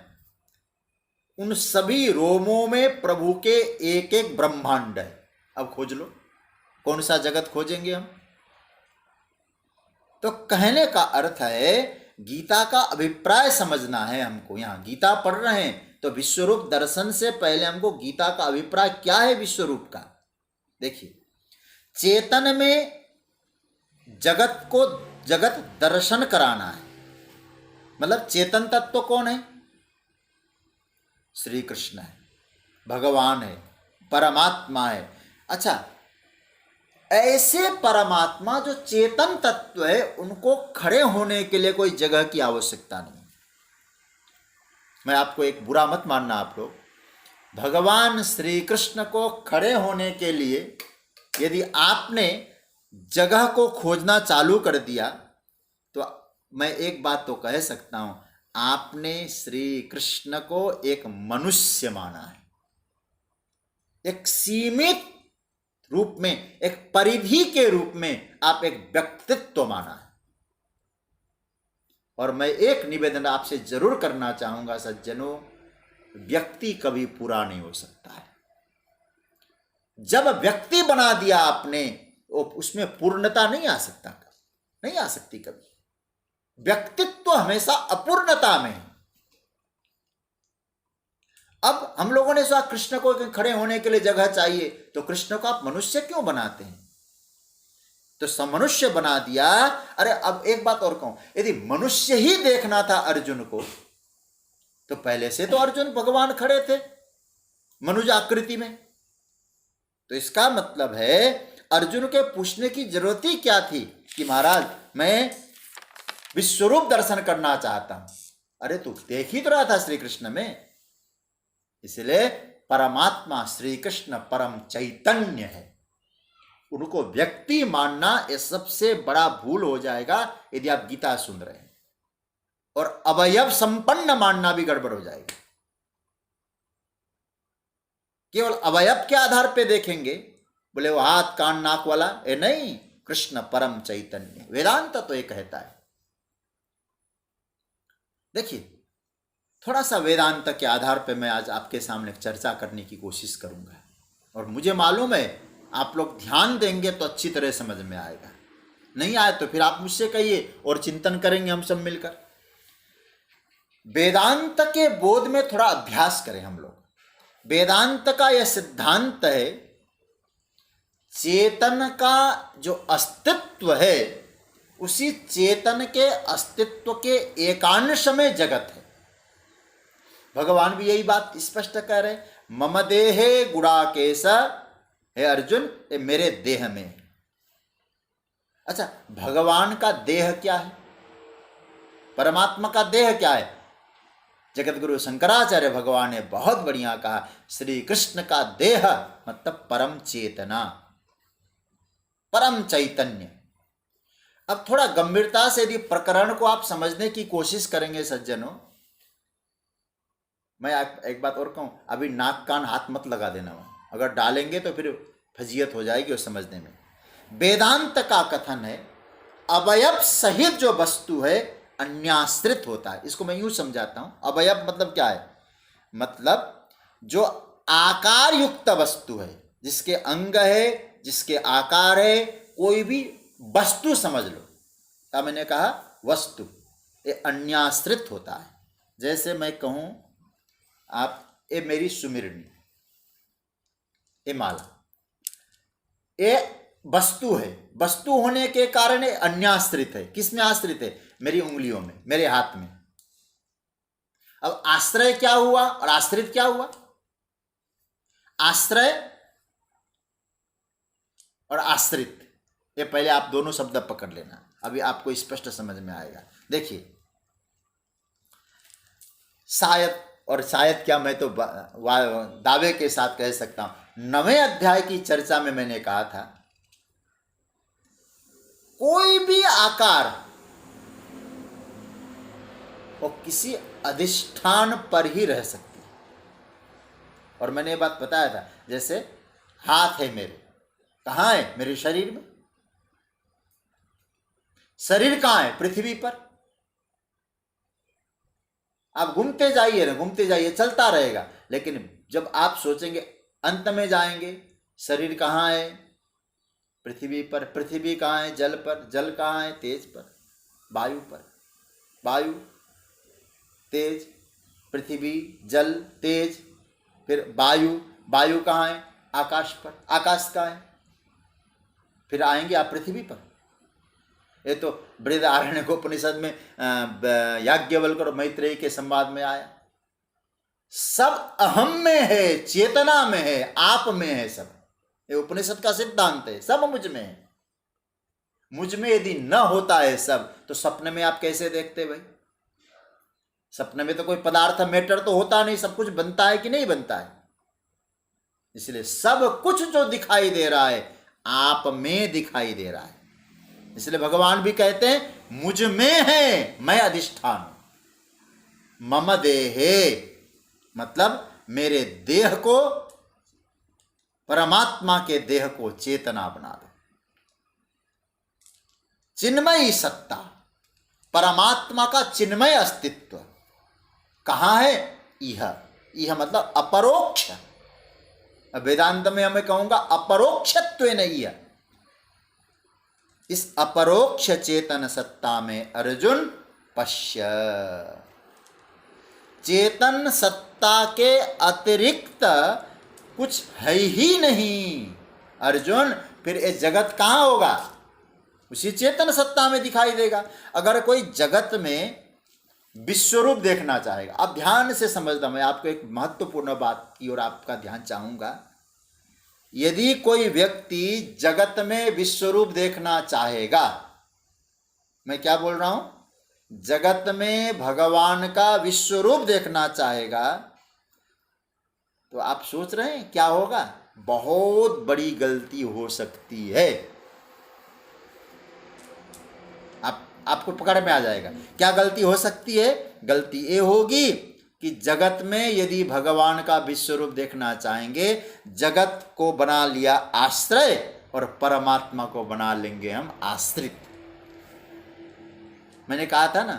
उन सभी रोमों में प्रभु के एक एक ब्रह्मांड है। अब खोज लो, कौन सा जगत खोजेंगे हम? तो कहने का अर्थ है, गीता का अभिप्राय समझना है हमको। यहां गीता पढ़ रहे हैं तो विश्वरूप दर्शन से पहले हमको गीता का अभिप्राय क्या है विश्वरूप का। देखिए, चेतन में जगत को जगत दर्शन कराना है। मतलब चेतन तत्व कौन है? श्री कृष्ण है, भगवान है, परमात्मा है। अच्छा, ऐसे परमात्मा जो चेतन तत्व है, उनको खड़े होने के लिए कोई जगह की आवश्यकता नहीं। मैं आपको एक बुरा मत मानना आप लोग, भगवान श्री कृष्ण को खड़े होने के लिए यदि आपने जगह को खोजना चालू कर दिया तो मैं एक बात तो कह सकता हूं, आपने श्री कृष्ण को एक मनुष्य माना है, एक सीमित रूप में, एक परिधि के रूप में आप एक व्यक्तित्व माना है। और मैं एक निवेदन आपसे जरूर करना चाहूंगा सज्जनों, व्यक्ति कभी पूरा नहीं हो सकता है। जब व्यक्ति बना दिया आपने, उसमें पूर्णता नहीं आ सकता, नहीं आ सकती कभी। व्यक्तित्व हमेशा अपूर्णता में है। अब हम लोगों ने सोचा कृष्ण को खड़े होने के लिए जगह चाहिए, तो कृष्ण को आप मनुष्य क्यों बनाते हैं? तो समनुष्य बना दिया। अरे अब एक बात और कहूं, यदि मनुष्य ही देखना था अर्जुन को, तो पहले से तो अर्जुन भगवान खड़े थे मनुज आकृति में। तो इसका मतलब है अर्जुन के पूछने की जरूरत ही क्या थी कि महाराज मैं विश्वरूप दर्शन करना चाहता हूं। अरे तू देख ही तो रहा था श्री कृष्ण में। इसलिए परमात्मा श्री कृष्ण परम चैतन्य है, उनको व्यक्ति मानना यह सबसे बड़ा भूल हो जाएगा यदि आप गीता सुन रहे हैं। और अवयव संपन्न मानना भी गड़बड़ हो जाएगी। केवल अवयव के आधार पे देखेंगे, बोले वो हाथ कान नाक वाला, ये नहीं, कृष्ण परम चैतन्य। वेदांत तो ये कहता है। देखिए, थोड़ा सा वेदांत के आधार पे मैं आज आपके सामने चर्चा करने की कोशिश करूंगा, और मुझे मालूम है आप लोग ध्यान देंगे तो अच्छी तरह समझ में आएगा, नहीं आए तो फिर आप मुझसे कहिए और चिंतन करेंगे हम सब मिलकर। वेदांत के बोध में थोड़ा अभ्यास करें हम लोग। वेदांत का यह सिद्धांत है, चेतन का जो अस्तित्व है, उसी चेतन के अस्तित्व के एकांश में जगत है। भगवान भी यही बात स्पष्ट कह रहे, मम देहे गुड़ाकेश, हे अर्जुन ये मेरे देह में। अच्छा, भगवान का देह क्या है? परमात्मा का देह क्या है? जगत गुरु शंकराचार्य भगवान ने बहुत बढ़िया कहा, श्री कृष्ण का देह मतलब परम चेतना, परम चैतन्य। अब थोड़ा गंभीरता से यदि प्रकरण को आप समझने की कोशिश करेंगे सज्जनों, मैं एक बात और कहूं, अभी नाक कान हाथ मत लगा देना वहां, अगर डालेंगे तो फिर फजीयत हो जाएगी उस समझने में। वेदांत का कथन है अवयव सहित जो वस्तु है अन्याश्रित होता है। इसको मैं यूं समझाता हूं, अवयव मतलब क्या है? मतलब जो आकार युक्त वस्तु है, जिसके अंग है, जिसके आकार है, कोई भी वस्तु समझ लो, क्या मैंने कहा? वस्तु, ये अन्याश्रित होता है। जैसे मैं कहूं आप, ये मेरी सुमिरनी, ये माला, ये वस्तु है, वस्तु होने के कारण ये अन्याश्रित है। किस में आश्रित है? मेरी उंगलियों में, मेरे हाथ में। अब आश्रय क्या हुआ और आश्रित क्या हुआ? आश्रय और आश्रित, ये पहले आप दोनों शब्द पकड़ लेना, अभी आपको स्पष्ट समझ में आएगा। देखिए, शायद, और शायद क्या, मैं तो दावे के साथ कह सकता हूं, 9वें अध्याय की चर्चा में मैंने कहा था, कोई भी आकार वो किसी अधिष्ठान पर ही रह सकती है। और मैंने ये बात बताया था, जैसे हाथ है मेरे, कहाँ है? मेरे शरीर में। शरीर कहाँ है? पृथ्वी पर। आप घूमते जाइए ना, घूमते जाइए, चलता रहेगा, लेकिन जब आप सोचेंगे अंत में जाएंगे, शरीर कहाँ है? पृथ्वी पर। पृथ्वी कहाँ है? जल पर। जल कहाँ है? तेज पर, वायु पर। वायु, तेज, पृथ्वी, जल, तेज, फिर वायु। वायु कहाँ है? आकाश पर। आकाश कहाँ है? फिर आएंगे आप पृथ्वी पर। ये तो बृहदारण्यक उपनिषद में याज्ञवल्क्य और मैत्रेयी के संवाद में आया। सब अहम में है, चेतना में है, आप में है सब। ये उपनिषद का सिद्धांत है, सब मुझ में है। मुझ में यदि न होता है सब, तो सपने में आप कैसे देखते भाई? सपने में तो कोई पदार्थ मैटर तो होता नहीं, सब कुछ बनता है कि नहीं बनता है? इसलिए सब कुछ जो दिखाई दे रहा है आप में दिखाई दे रहा है। इसलिए भगवान भी कहते हैं मुझ में है, मैं अधिष्ठान, मम देहे, मतलब मेरे देह को, परमात्मा के देह को चेतना बना दो। चिन्मयी सत्ता, परमात्मा का चिन्मय अस्तित्व कहां है? यह मतलब अपरोक्ष। वेदांत में हमें कहूंगा अपरोक्षत्व नहीं है। इस अपरोक्ष चेतन सत्ता में अर्जुन पश्य, चेतन सत्ता के अतिरिक्त कुछ है ही नहीं। अर्जुन फिर ये जगत कहाँ होगा? उसी चेतन सत्ता में दिखाई देगा। अगर कोई जगत में विश्वरूप देखना चाहेगा, आप ध्यान से समझना, मैं आपको एक महत्वपूर्ण बात की ओर आपका ध्यान चाहूंगा। यदि कोई व्यक्ति जगत में विश्वरूप देखना चाहेगा, मैं क्या बोल रहा हूं, जगत में भगवान का विश्वरूप देखना चाहेगा, तो आप सोच रहे हैं क्या होगा? बहुत बड़ी गलती हो सकती है। आपको पकड़ में आ जाएगा क्या गलती हो सकती है। गलती ये होगी कि जगत में यदि भगवान का विश्वरूप देखना चाहेंगे, जगत को बना लिया आश्रय और परमात्मा को बना लेंगे हम आश्रित। मैंने कहा था ना,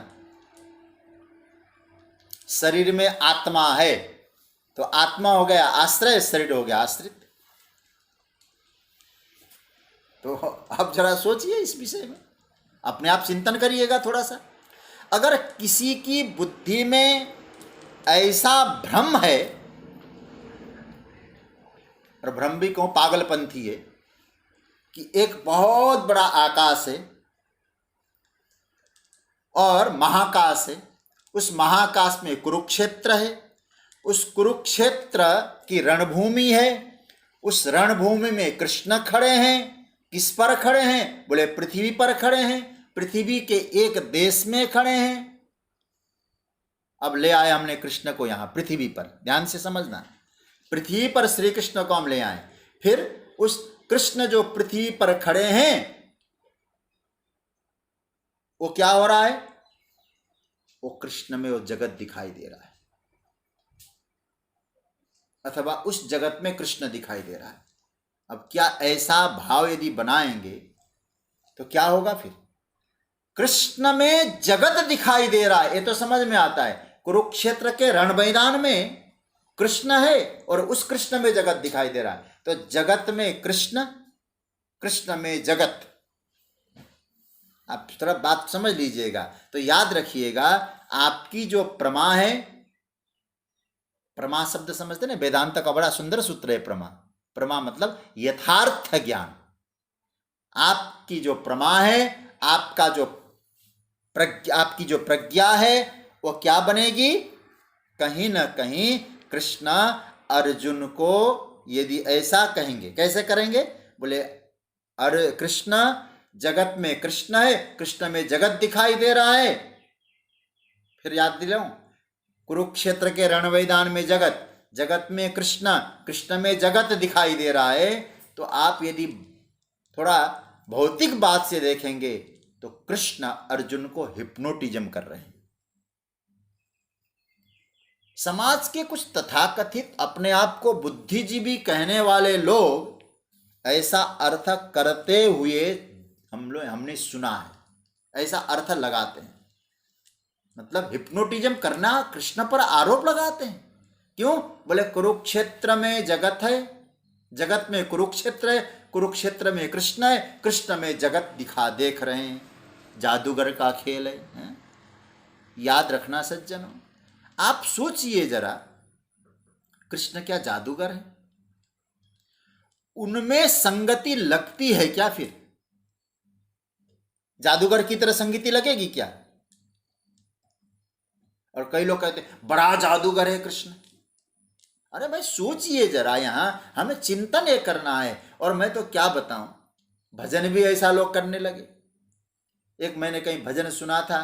शरीर में आत्मा है तो आत्मा हो गया आश्रय, शरीर हो गया आश्रित। तो अब जरा सोचिए इस विषय में, अपने आप चिंतन करिएगा थोड़ा सा। अगर किसी की बुद्धि में ऐसा भ्रम है, और भ्रम भी कहूं पागलपंथी है, कि एक बहुत बड़ा आकाश है और महाकाश है, उस महाकाश में कुरुक्षेत्र है, उस कुरुक्षेत्र की रणभूमि है, उस रणभूमि में कृष्ण खड़े हैं। किस पर खड़े हैं? बोले पृथ्वी पर खड़े हैं, पृथ्वी के एक देश में खड़े हैं। अब ले आए हमने कृष्ण को यहां पृथ्वी पर, ध्यान से समझना, पृथ्वी पर श्री कृष्ण को हम ले आए। फिर उस कृष्ण जो पृथ्वी पर खड़े हैं, वो क्या हो रहा है? वो कृष्ण में वो जगत दिखाई दे रहा है, अथवा उस जगत में कृष्ण दिखाई दे रहा है। अब क्या ऐसा भाव यदि बनाएंगे तो क्या होगा? फिर कृष्ण में जगत दिखाई दे रहा है, ये तो समझ में आता है। कुरुक्षेत्र के रण मैदान में कृष्ण है और उस कृष्ण में जगत दिखाई दे रहा है। तो जगत में कृष्ण, कृष्ण में जगत। आप थोड़ा बात समझ लीजिएगा। तो याद रखिएगा, आपकी जो प्रमा है, प्रमा शब्द समझते ना, वेदांत का बड़ा सुंदर सूत्र है प्रमा। प्रमा मतलब यथार्थ ज्ञान। आपकी जो प्रमा है, आपकी जो प्रज्ञा है, वो क्या बनेगी? कहीं ना कहीं कृष्ण अर्जुन को यदि ऐसा कहेंगे, कैसे करेंगे? बोले अरे कृष्ण, जगत में कृष्ण है, कृष्ण में जगत दिखाई दे रहा है। फिर याद दिलाऊं, कुरुक्षेत्र के रण मैदान में जगत, जगत में कृष्ण, कृष्ण में जगत दिखाई दे रहा है। तो आप यदि थोड़ा भौतिक बात से देखेंगे तो कृष्ण अर्जुन को हिप्नोटिज्म कर रहे हैं। समाज के कुछ तथाकथित अपने आप को बुद्धिजीवी कहने वाले लोग ऐसा अर्थ करते हुए हमने सुना है, ऐसा अर्थ लगाते हैं। मतलब हिप्नोटिज्म करना, कृष्ण पर आरोप लगाते हैं। क्यों? बोले कुरुक्षेत्र में जगत है, जगत में कुरुक्षेत्र है, कुरुक्षेत्र में कृष्ण है, कृष्ण में जगत देख रहे हैं। जादूगर का खेल है। याद रखना सज्जनों, आप सोचिए जरा, कृष्ण क्या जादूगर है? उनमें संगति लगती है क्या? फिर जादूगर की तरह संगति लगेगी क्या? और कई लोग कहते हैं बड़ा जादूगर है कृष्ण। अरे भाई सोचिए जरा, यहाँ हमें चिंतन ये करना है। और मैं तो क्या बताऊं, भजन भी ऐसा लोग करने लगे। एक मैंने कहीं भजन सुना था,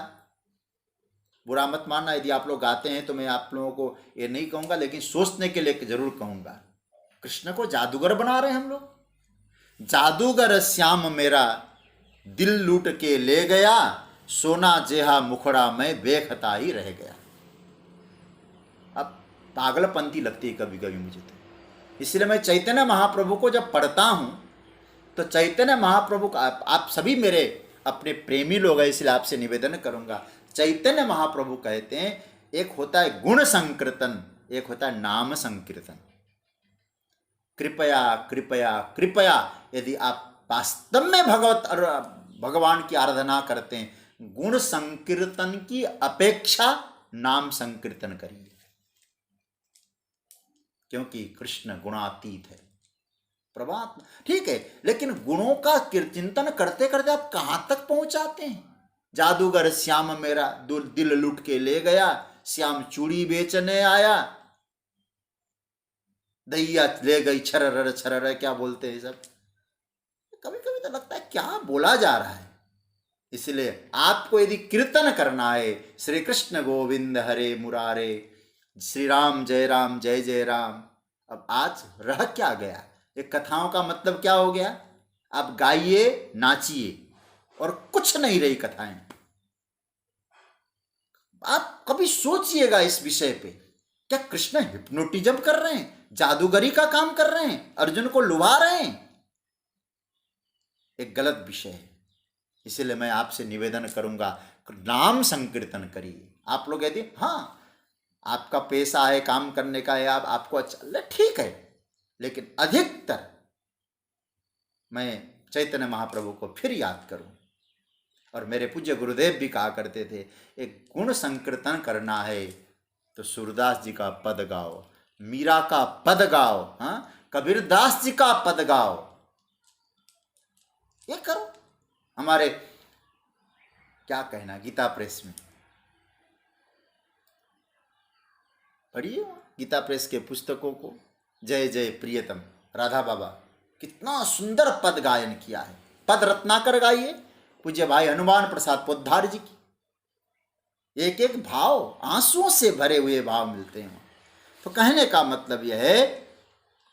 बुरा मत मानना यदि आप लोग गाते हैं तो मैं आप लोगों को ये नहीं कहूंगा, लेकिन सोचने के लिए जरूर कहूंगा। कृष्ण को जादूगर बना रहे हैं हम लोग। जादूगर श्याम मेरा दिल लूट के ले गया, सोना जेहा मुखड़ा में बेखता ही रह गया। अब पागलपंती लगती है कभी कभी मुझे तो। इसलिए मैं चैतन्य महाप्रभु को जब पढ़ता हूँ तो चैतन्य महाप्रभु का, आप सभी मेरे अपने प्रेमी लोग हैं इसलिए आपसे निवेदन करूँगा, चैतन्य महाप्रभु कहते हैं एक होता है गुण संकीर्तन, एक होता है नाम संकीर्तन। कृपया कृपया कृपया, यदि आप वास्तव में भगवान की आराधना करते हैं, गुण संकीर्तन की अपेक्षा नाम संकीर्तन करिए, क्योंकि कृष्ण गुणातीत है, प्रभात ठीक है। लेकिन गुणों का चिंतन करते करते आप कहां तक पहुंचाते हैं। जादूगर श्याम मेरा दिल लूट के ले गया, श्याम चूड़ी बेचने आया, दैया ले गई छरर छरर, क्या बोलते हैं सब। कभी कभी तो लगता है क्या बोला जा रहा है। इसलिए आपको यदि कीर्तन करना है, श्री कृष्ण गोविंद हरे मुरारे, श्री राम जय जय राम। अब आज रह क्या गया, ये कथाओं का मतलब क्या हो गया, आप गाइए नाचिए और कुछ नहीं रही कथाएं। आप कभी सोचिएगा इस विषय पे, क्या कृष्ण हिप्नोटिज्म कर रहे हैं, जादूगरी का काम कर रहे हैं, अर्जुन को लुभा रहे हैं? एक गलत विषय है। इसलिए मैं आपसे निवेदन करूंगा, नाम संकीर्तन करिए। आप लोग यदि हाँ आपका पेशा है काम करने का है, आपको अच्छा ठीक है, लेकिन अधिकतर मैं चैतन्य महाप्रभु को फिर याद करूं। और मेरे पूज्य गुरुदेव भी कहा करते थे, एक गुण संकीर्तन करना है तो सूरदास जी का पद गाओ, मीरा का पद गाओ, हाँ कबीरदास जी का पद गाओ, ये करो। हमारे क्या कहना, गीता प्रेस में पढ़िए, गीता प्रेस के पुस्तकों को, जय जय प्रियतम राधा बाबा, कितना सुंदर पद गायन किया है। पद रत्नाकर गाइए, पूज्य भाई हनुमान प्रसाद पोद्दार जी की, एक एक भाव आंसुओं से भरे हुए भाव मिलते हैं। तो कहने का मतलब यह है,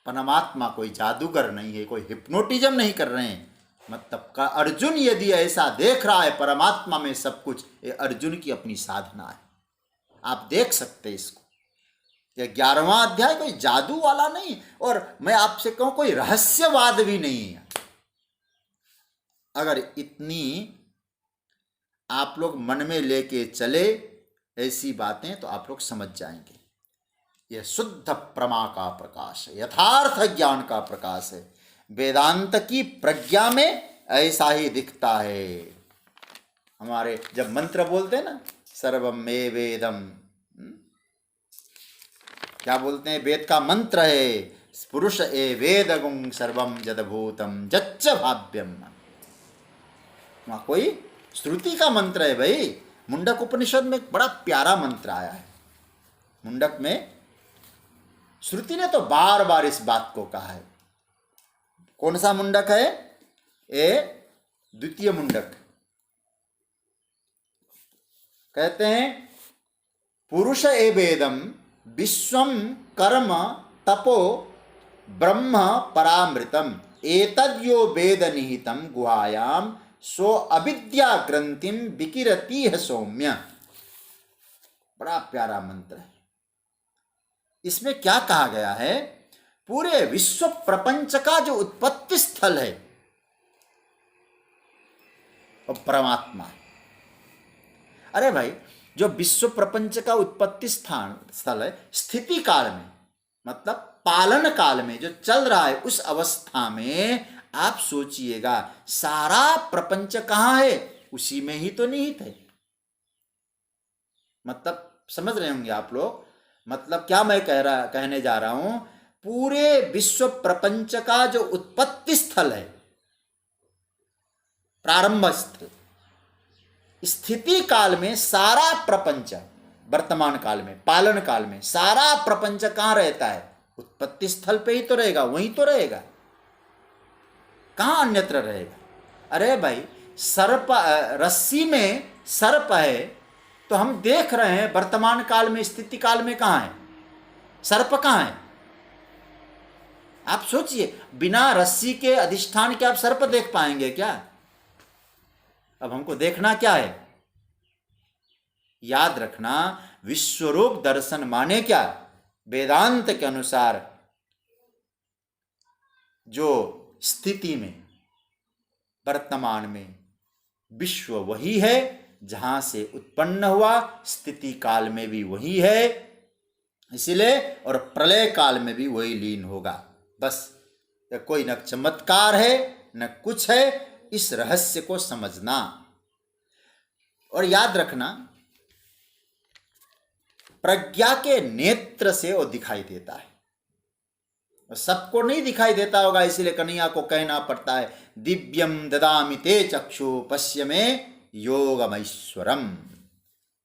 परमात्मा कोई जादूगर नहीं है, कोई हिप्नोटिज्म नहीं कर रहे हैं। मतलब का अर्जुन यदि ऐसा देख रहा है परमात्मा में सब कुछ, ये अर्जुन की अपनी साधना है। आप देख सकते इसको। ये 11वां अध्याय कोई जादू वाला नहीं, और मैं आपसे कहूं कोई रहस्यवाद भी नहीं है। अगर इतनी आप लोग मन में लेके चले ऐसी बातें, तो आप लोग समझ जाएंगे यह शुद्ध प्रमा का प्रकाश है, यथार्थ ज्ञान का प्रकाश है। वेदांत की प्रज्ञा में ऐसा ही दिखता है। हमारे जब मंत्र बोलते हैं ना, सर्वम में वेदम, क्या बोलते हैं, वेद का मंत्र है, पुरुष ए वेद गुं सर्वम जदभूतम जच्च भाव्यम। वहां कोई श्रुति का मंत्र है भाई। मुंडक उपनिषद में बड़ा प्यारा मंत्र आया है। मुंडक में श्रुति ने तो बार बार इस बात को कहा है। कौन सा मुंडक है? ये द्वितीय मुंडक। कहते हैं पुरुष एवेदम विश्वम कर्म तपो ब्रह्म परामृतम एतद्यो वेद निहितम गुहायाम सो अविद्या ग्रंथिम विकिरती है सौम्य। बड़ा प्यारा मंत्र है। इसमें क्या कहा गया है? पूरे विश्व प्रपंच का जो उत्पत्ति स्थल है वो परमात्मा है। अरे भाई, जो विश्व प्रपंच का उत्पत्ति स्थल है, स्थिति काल में मतलब पालन काल में जो चल रहा है, उस अवस्था में आप सोचिएगा सारा प्रपंच कहाँ है? उसी में ही तो निहित है। मतलब समझ रहे होंगे आप लोग। मतलब क्या मैं कहने जा रहा हूं, पूरे विश्व प्रपंच का जो उत्पत्ति स्थल है, प्रारंभ स्थल, स्थिति काल में सारा प्रपंच, वर्तमान काल में पालन काल में सारा प्रपंच कहाँ रहता है? उत्पत्ति स्थल पे ही तो रहेगा, वहीं तो रहेगा, कहाँ अन्यत्र रहेगा। अरे भाई, सर्प, रस्सी में सर्प है तो हम देख रहे हैं वर्तमान काल में, स्थिति काल में कहाँ है सर्प, कहाँ है? आप सोचिए, बिना रस्सी के अधिष्ठान के आप सर्प देख पाएंगे क्या? अब हमको देखना क्या है? याद रखना, विश्वरूप दर्शन माने क्या? वेदांत के अनुसार जो स्थिति में, वर्तमान में विश्व वही है जहां से उत्पन्न हुआ, स्थिति काल में भी वही है, इसलिए और प्रलय काल में भी वही लीन होगा। बस कोई न चमत्कार है न कुछ है, इस रहस्य को समझना। और याद रखना, प्रज्ञा के नेत्र से वो दिखाई देता है, सबको नहीं दिखाई देता होगा, इसीलिए कन्हैया को कहना पड़ता है दिव्यम ददामि ते चक्षु पश्य में योगमैश्वरम।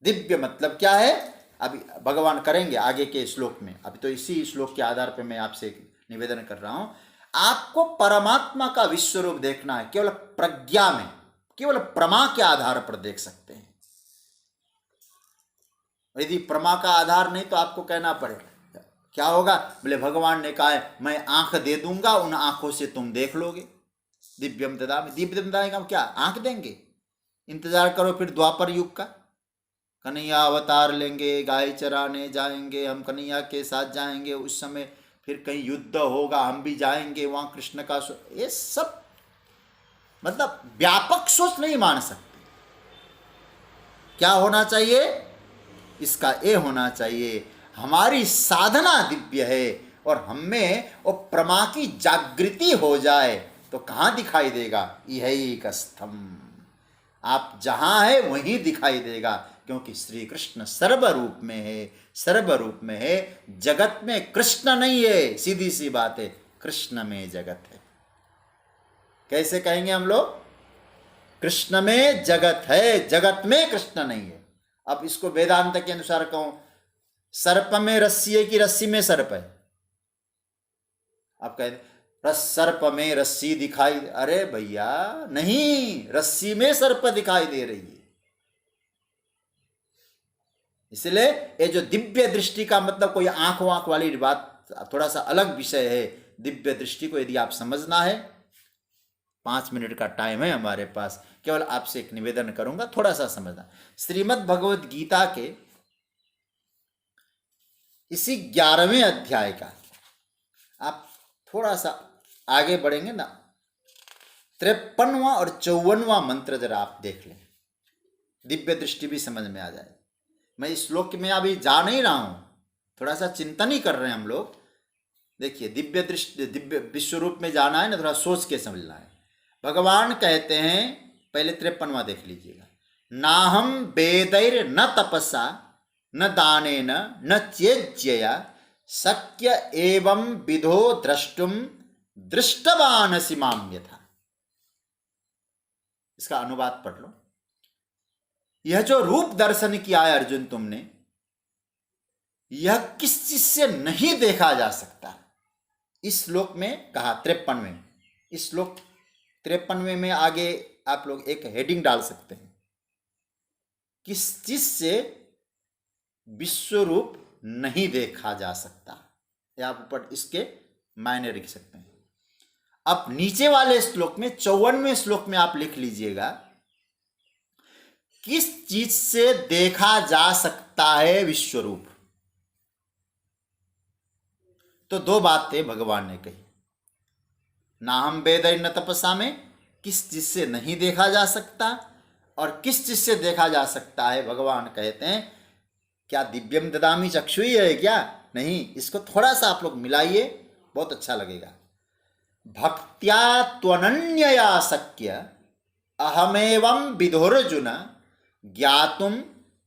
दिव्य मतलब क्या है, अभी भगवान करेंगे आगे के श्लोक में, अभी तो इसी श्लोक के आधार पर मैं आपसे निवेदन कर रहा हूं। आपको परमात्मा का विश्वरूप देखना है, केवल प्रज्ञा में, केवल प्रमा के आधार पर देख सकते हैं। यदि प्रमा का आधार नहीं तो आपको कहना पड़ेगा, क्या होगा? बोले भगवान ने कहा है मैं आंख दे दूंगा, उन आंखों से तुम देख लोगे। दिव्यम ददामि, दिव्यम ददामि का क्या आंख देंगे? इंतजार करो फिर द्वापर युग का, कन्हैया अवतार लेंगे, गाय चराने जाएंगे, हम कन्हैया के साथ जाएंगे, उस समय फिर कहीं युद्ध होगा, हम भी जाएंगे वहां कृष्ण का ये सब मतलब व्यापक सोच नहीं मान सकते। क्या होना चाहिए? इसका ये होना चाहिए, हमारी साधना दिव्य है और हमें वो प्रमा की जागृति हो जाए तो कहाँ दिखाई देगा? यही कस्थम, आप जहाँ है वहीं दिखाई देगा, क्योंकि श्री कृष्ण सर्वरूप में है, सर्वरूप में है, जगत में कृष्ण नहीं है, सीधी सी बात है, कृष्ण में जगत है। कैसे कहेंगे हम लोग? कृष्ण में जगत है, जगत में कृष्ण नहीं है। अब इसको वेदांत के अनुसार कहूं, सर्प में रस्सी है कि रस्सी में सर्प है? आप कहते सर्प में रस्सी दिखाई, अरे भैया नहीं, रस्सी में सर्प दिखाई दे रही है। इसलिए ये जो दिव्य दृष्टि का मतलब कोई आंख वाँख वाली बात थोड़ा सा अलग विषय है। दिव्य दृष्टि को यदि आप समझना है, 5 मिनट का टाइम है हमारे पास, केवल आपसे एक निवेदन करूंगा, थोड़ा सा समझना। श्रीमद् भगवद गीता के इसी 11वें अध्याय का आप थोड़ा सा आगे बढ़ेंगे ना, 53वां और 54वां मंत्र जरा आप देख लें, दिव्य दृष्टि भी समझ में आ जाए। मैं इस श्लोक में अभी जा नहीं रहा हूं, थोड़ा सा चिंतन ही कर रहे हैं हम लोग। देखिए, दिव्य दृष्टि, दिव्य विश्वरूप में जाना है ना, थोड़ा सोच के समझना है। भगवान कहते हैं, पहले 53वां देख लीजिएगा, नाहम वेदैर न तपसा न दानेन न चेज्यया शक्य एवं विधो द्रष्टुम दृष्टवानसि माम यथा। इसका अनुवाद पढ़ लो। यह जो रूप दर्शन किया है अर्जुन तुमने, यह किस चीज से नहीं देखा जा सकता। इस श्लोक में कहा 53वें, इस श्लोक 53वें में आगे आप लोग एक हेडिंग डाल सकते हैं, किस चीज से विश्वरूप नहीं देखा जा सकता, या आप ऊपर इसके मायने लिख सकते हैं। अब नीचे वाले श्लोक में 54वें श्लोक में आप लिख लीजिएगा, किस चीज से देखा जा सकता है विश्वरूप। तो 2 बातें भगवान ने कही, ना हम वेदै न तपसा में किस चीज से नहीं देखा जा सकता, और किस चीज से देखा जा सकता है। भगवान कहते हैं, क्या दिव्यम ददामि चक्षु ही है क्या? नहीं, इसको थोड़ा सा आप लोग मिलाइए, बहुत अच्छा लगेगा। भक्त्या त्वनन्यया शक्य अहमेवं विधुर्जुन ज्ञातुम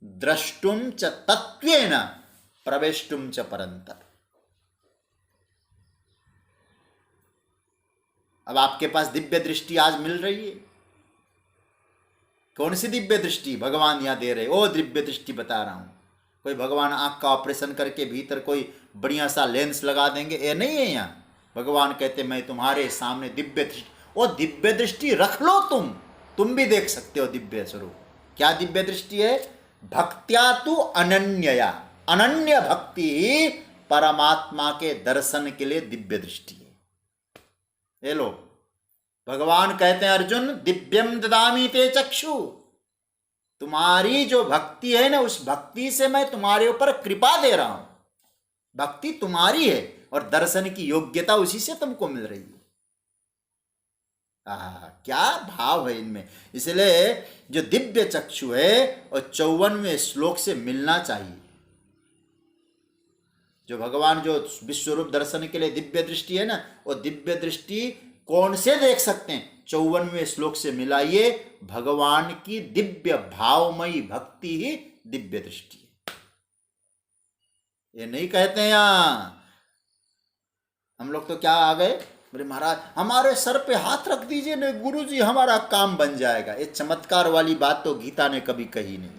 द्रष्टुम च तत्वेन प्रवेष्टुम च परंतर। अब आपके पास दिव्य दृष्टि आज मिल रही है। कौन सी दिव्य दृष्टि भगवान यहां दे रहे? ओ दिव्य दृष्टि बता रहा हूं, कोई भगवान आँख का ऑपरेशन करके भीतर कोई बढ़िया सा लेंस लगा देंगे, ये नहीं है यहाँ। भगवान कहते मैं तुम्हारे सामने दिव्य दृष्टि, वो दिव्य दृष्टि रख लो, तुम भी देख सकते हो दिव्य स्वरूप। क्या दिव्य दृष्टि है? भक्त्या तु अनन्यया, अनन्य भक्ति परमात्मा के दर्शन के लिए दिव्य दृष्टि है। ये लो, भगवान कहते हैं अर्जुन दिव्यम ददामि ते चक्षु, तुम्हारी जो भक्ति है ना, उस भक्ति से मैं तुम्हारे ऊपर कृपा दे रहा हूं। भक्ति तुम्हारी है और दर्शन की योग्यता उसी से तुमको मिल रही है। क्या भाव है इनमें। इसलिए जो दिव्य चक्षु है और 54वें श्लोक से मिलना चाहिए। जो भगवान जो विश्वरूप दर्शन के लिए दिव्य दृष्टि है ना, वो दिव्य दृष्टि कौन से देख सकते हैं? 54वें श्लोक से मिलाइए, भगवान की दिव्य भावमयी भक्ति ही दिव्य दृष्टि है। ये नहीं कहते हैं यहां हम लोग तो क्या आ गए, बोले महाराज हमारे सर पे हाथ रख दीजिए ना गुरुजी, हमारा काम बन जाएगा। ये चमत्कार वाली बात तो गीता ने कभी कही नहीं।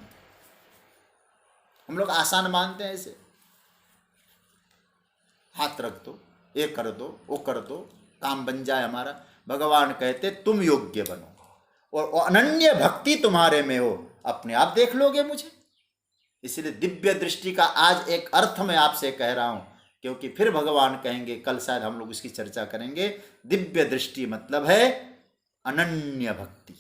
हम लोग आसान मानते हैं ऐसे, हाथ रख दो, ये कर दो, वो कर दो, काम बन जाए हमारा। भगवान कहते तुम योग्य बनो और अनन्य भक्ति तुम्हारे में हो, अपने आप देख लोगे मुझे। इसलिए दिव्य दृष्टि का आज एक अर्थ मैं आपसे कह रहा हूं, क्योंकि फिर भगवान कहेंगे, कल शायद हम लोग इसकी चर्चा करेंगे। दिव्य दृष्टि मतलब है अनन्य भक्ति।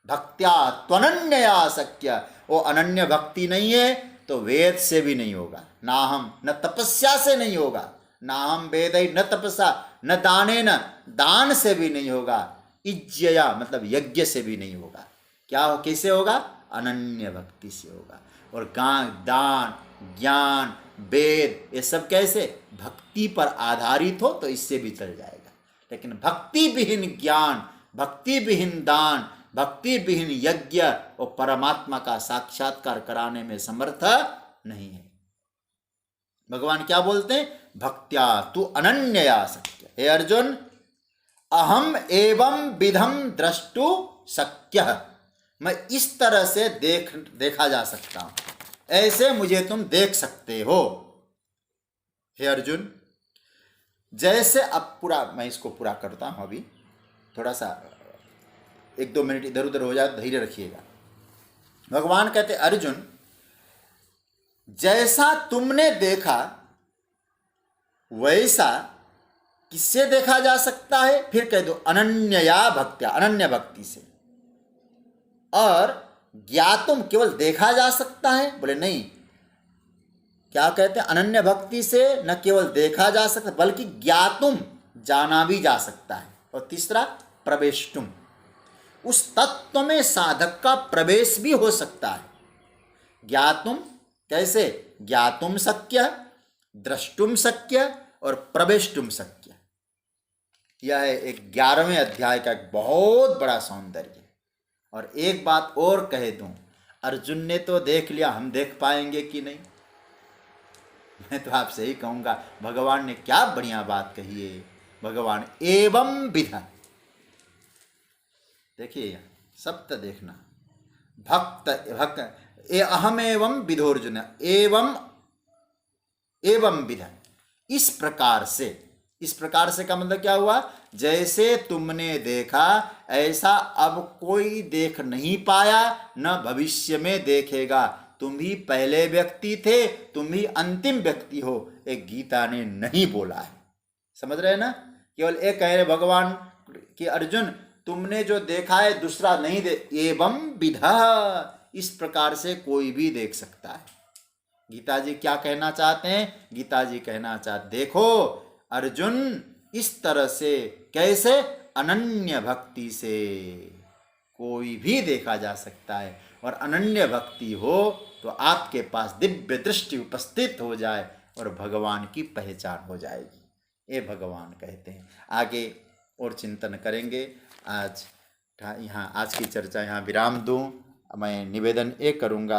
भक्त्या त्वनन्यया शक्य, वो अनन्य भक्ति नहीं है तो वेद से भी नहीं होगा, ना हम न तपस्या से नहीं होगा, ना हम वेद न तपसा, न दाने न दान से भी नहीं होगा, इज्जया मतलब यज्ञ से भी नहीं होगा। क्या हो, कैसे होगा? अनन्य भक्ति से होगा। और दान ज्ञान वेद ये सब कैसे? भक्ति पर आधारित हो तो इससे भी चल जाएगा। लेकिन भक्ति विहीन ज्ञान, भक्ति विहीन दान, भक्ति विहीन यज्ञ और परमात्मा का साक्षात्कार कराने में समर्थ नहीं है। भगवान क्या बोलते हैं? भक्त्या तु अनन्यया शक्य। हे अर्जुन, अहम एवं विधम द्रष्टु शक्य, मैं इस तरह से देखा जा सकता हूं, ऐसे मुझे तुम देख सकते हो। हे अर्जुन, जैसे अब पूरा मैं इसको पूरा करता हूं, अभी थोड़ा सा 1-2 मिनट इधर उधर हो जाए, धैर्य रखिएगा। भगवान कहते अर्जुन, जैसा तुमने देखा वैसा किससे देखा जा सकता है? फिर कह दो अनन्यया भक्त्या, अनन्य भक्ति से। और ज्ञातुम केवल देखा जा सकता है? बोले नहीं। क्या कहते हैं? अनन्य भक्ति से न केवल देखा जा सकता बल्कि ज्ञातुम जाना भी जा सकता है। और तीसरा प्रवेशुम, उस तत्व में साधक का प्रवेश भी हो सकता है। ज्ञातुम कैसे? ज्ञातुम शक्य, द्रष्टुम शक्य और प्रवेष्टुम शक्य। यह है एक 11वें अध्याय का एक बहुत बड़ा सौंदर्य। और एक बात और कह दूं, अर्जुन ने तो देख लिया, हम देख पाएंगे कि नहीं? मैं तो आपसे ही कहूंगा, भगवान ने क्या बढ़िया बात कही है। भगवान एवं विधा, देखिए सप्त देखना, भक्त अहम एवं विधोर्जुन, एवं विधा, इस प्रकार से का मतलब क्या हुआ? जैसे तुमने देखा ऐसा अब कोई देख नहीं पाया, न भविष्य में देखेगा। तुम ही पहले व्यक्ति थे, तुम ही अंतिम व्यक्ति हो, एक गीता ने नहीं बोला है। समझ रहे हैं ना? केवल एक कह रहे भगवान कि अर्जुन तुमने जो देखा है दूसरा नहीं एवं विधा, इस प्रकार से कोई भी देख सकता है। गीता जी क्या कहना चाहते हैं? गीता जी कहना चाहते, देखो अर्जुन, इस तरह से कैसे? अनन्य भक्ति से कोई भी देखा जा सकता है। और अनन्य भक्ति हो तो आपके पास दिव्य दृष्टि उपस्थित हो जाए और भगवान की पहचान हो जाएगी। ये भगवान कहते हैं। आगे और चिंतन करेंगे। आज की चर्चा यहाँ विराम दूं। मैं निवेदन ये करूँगा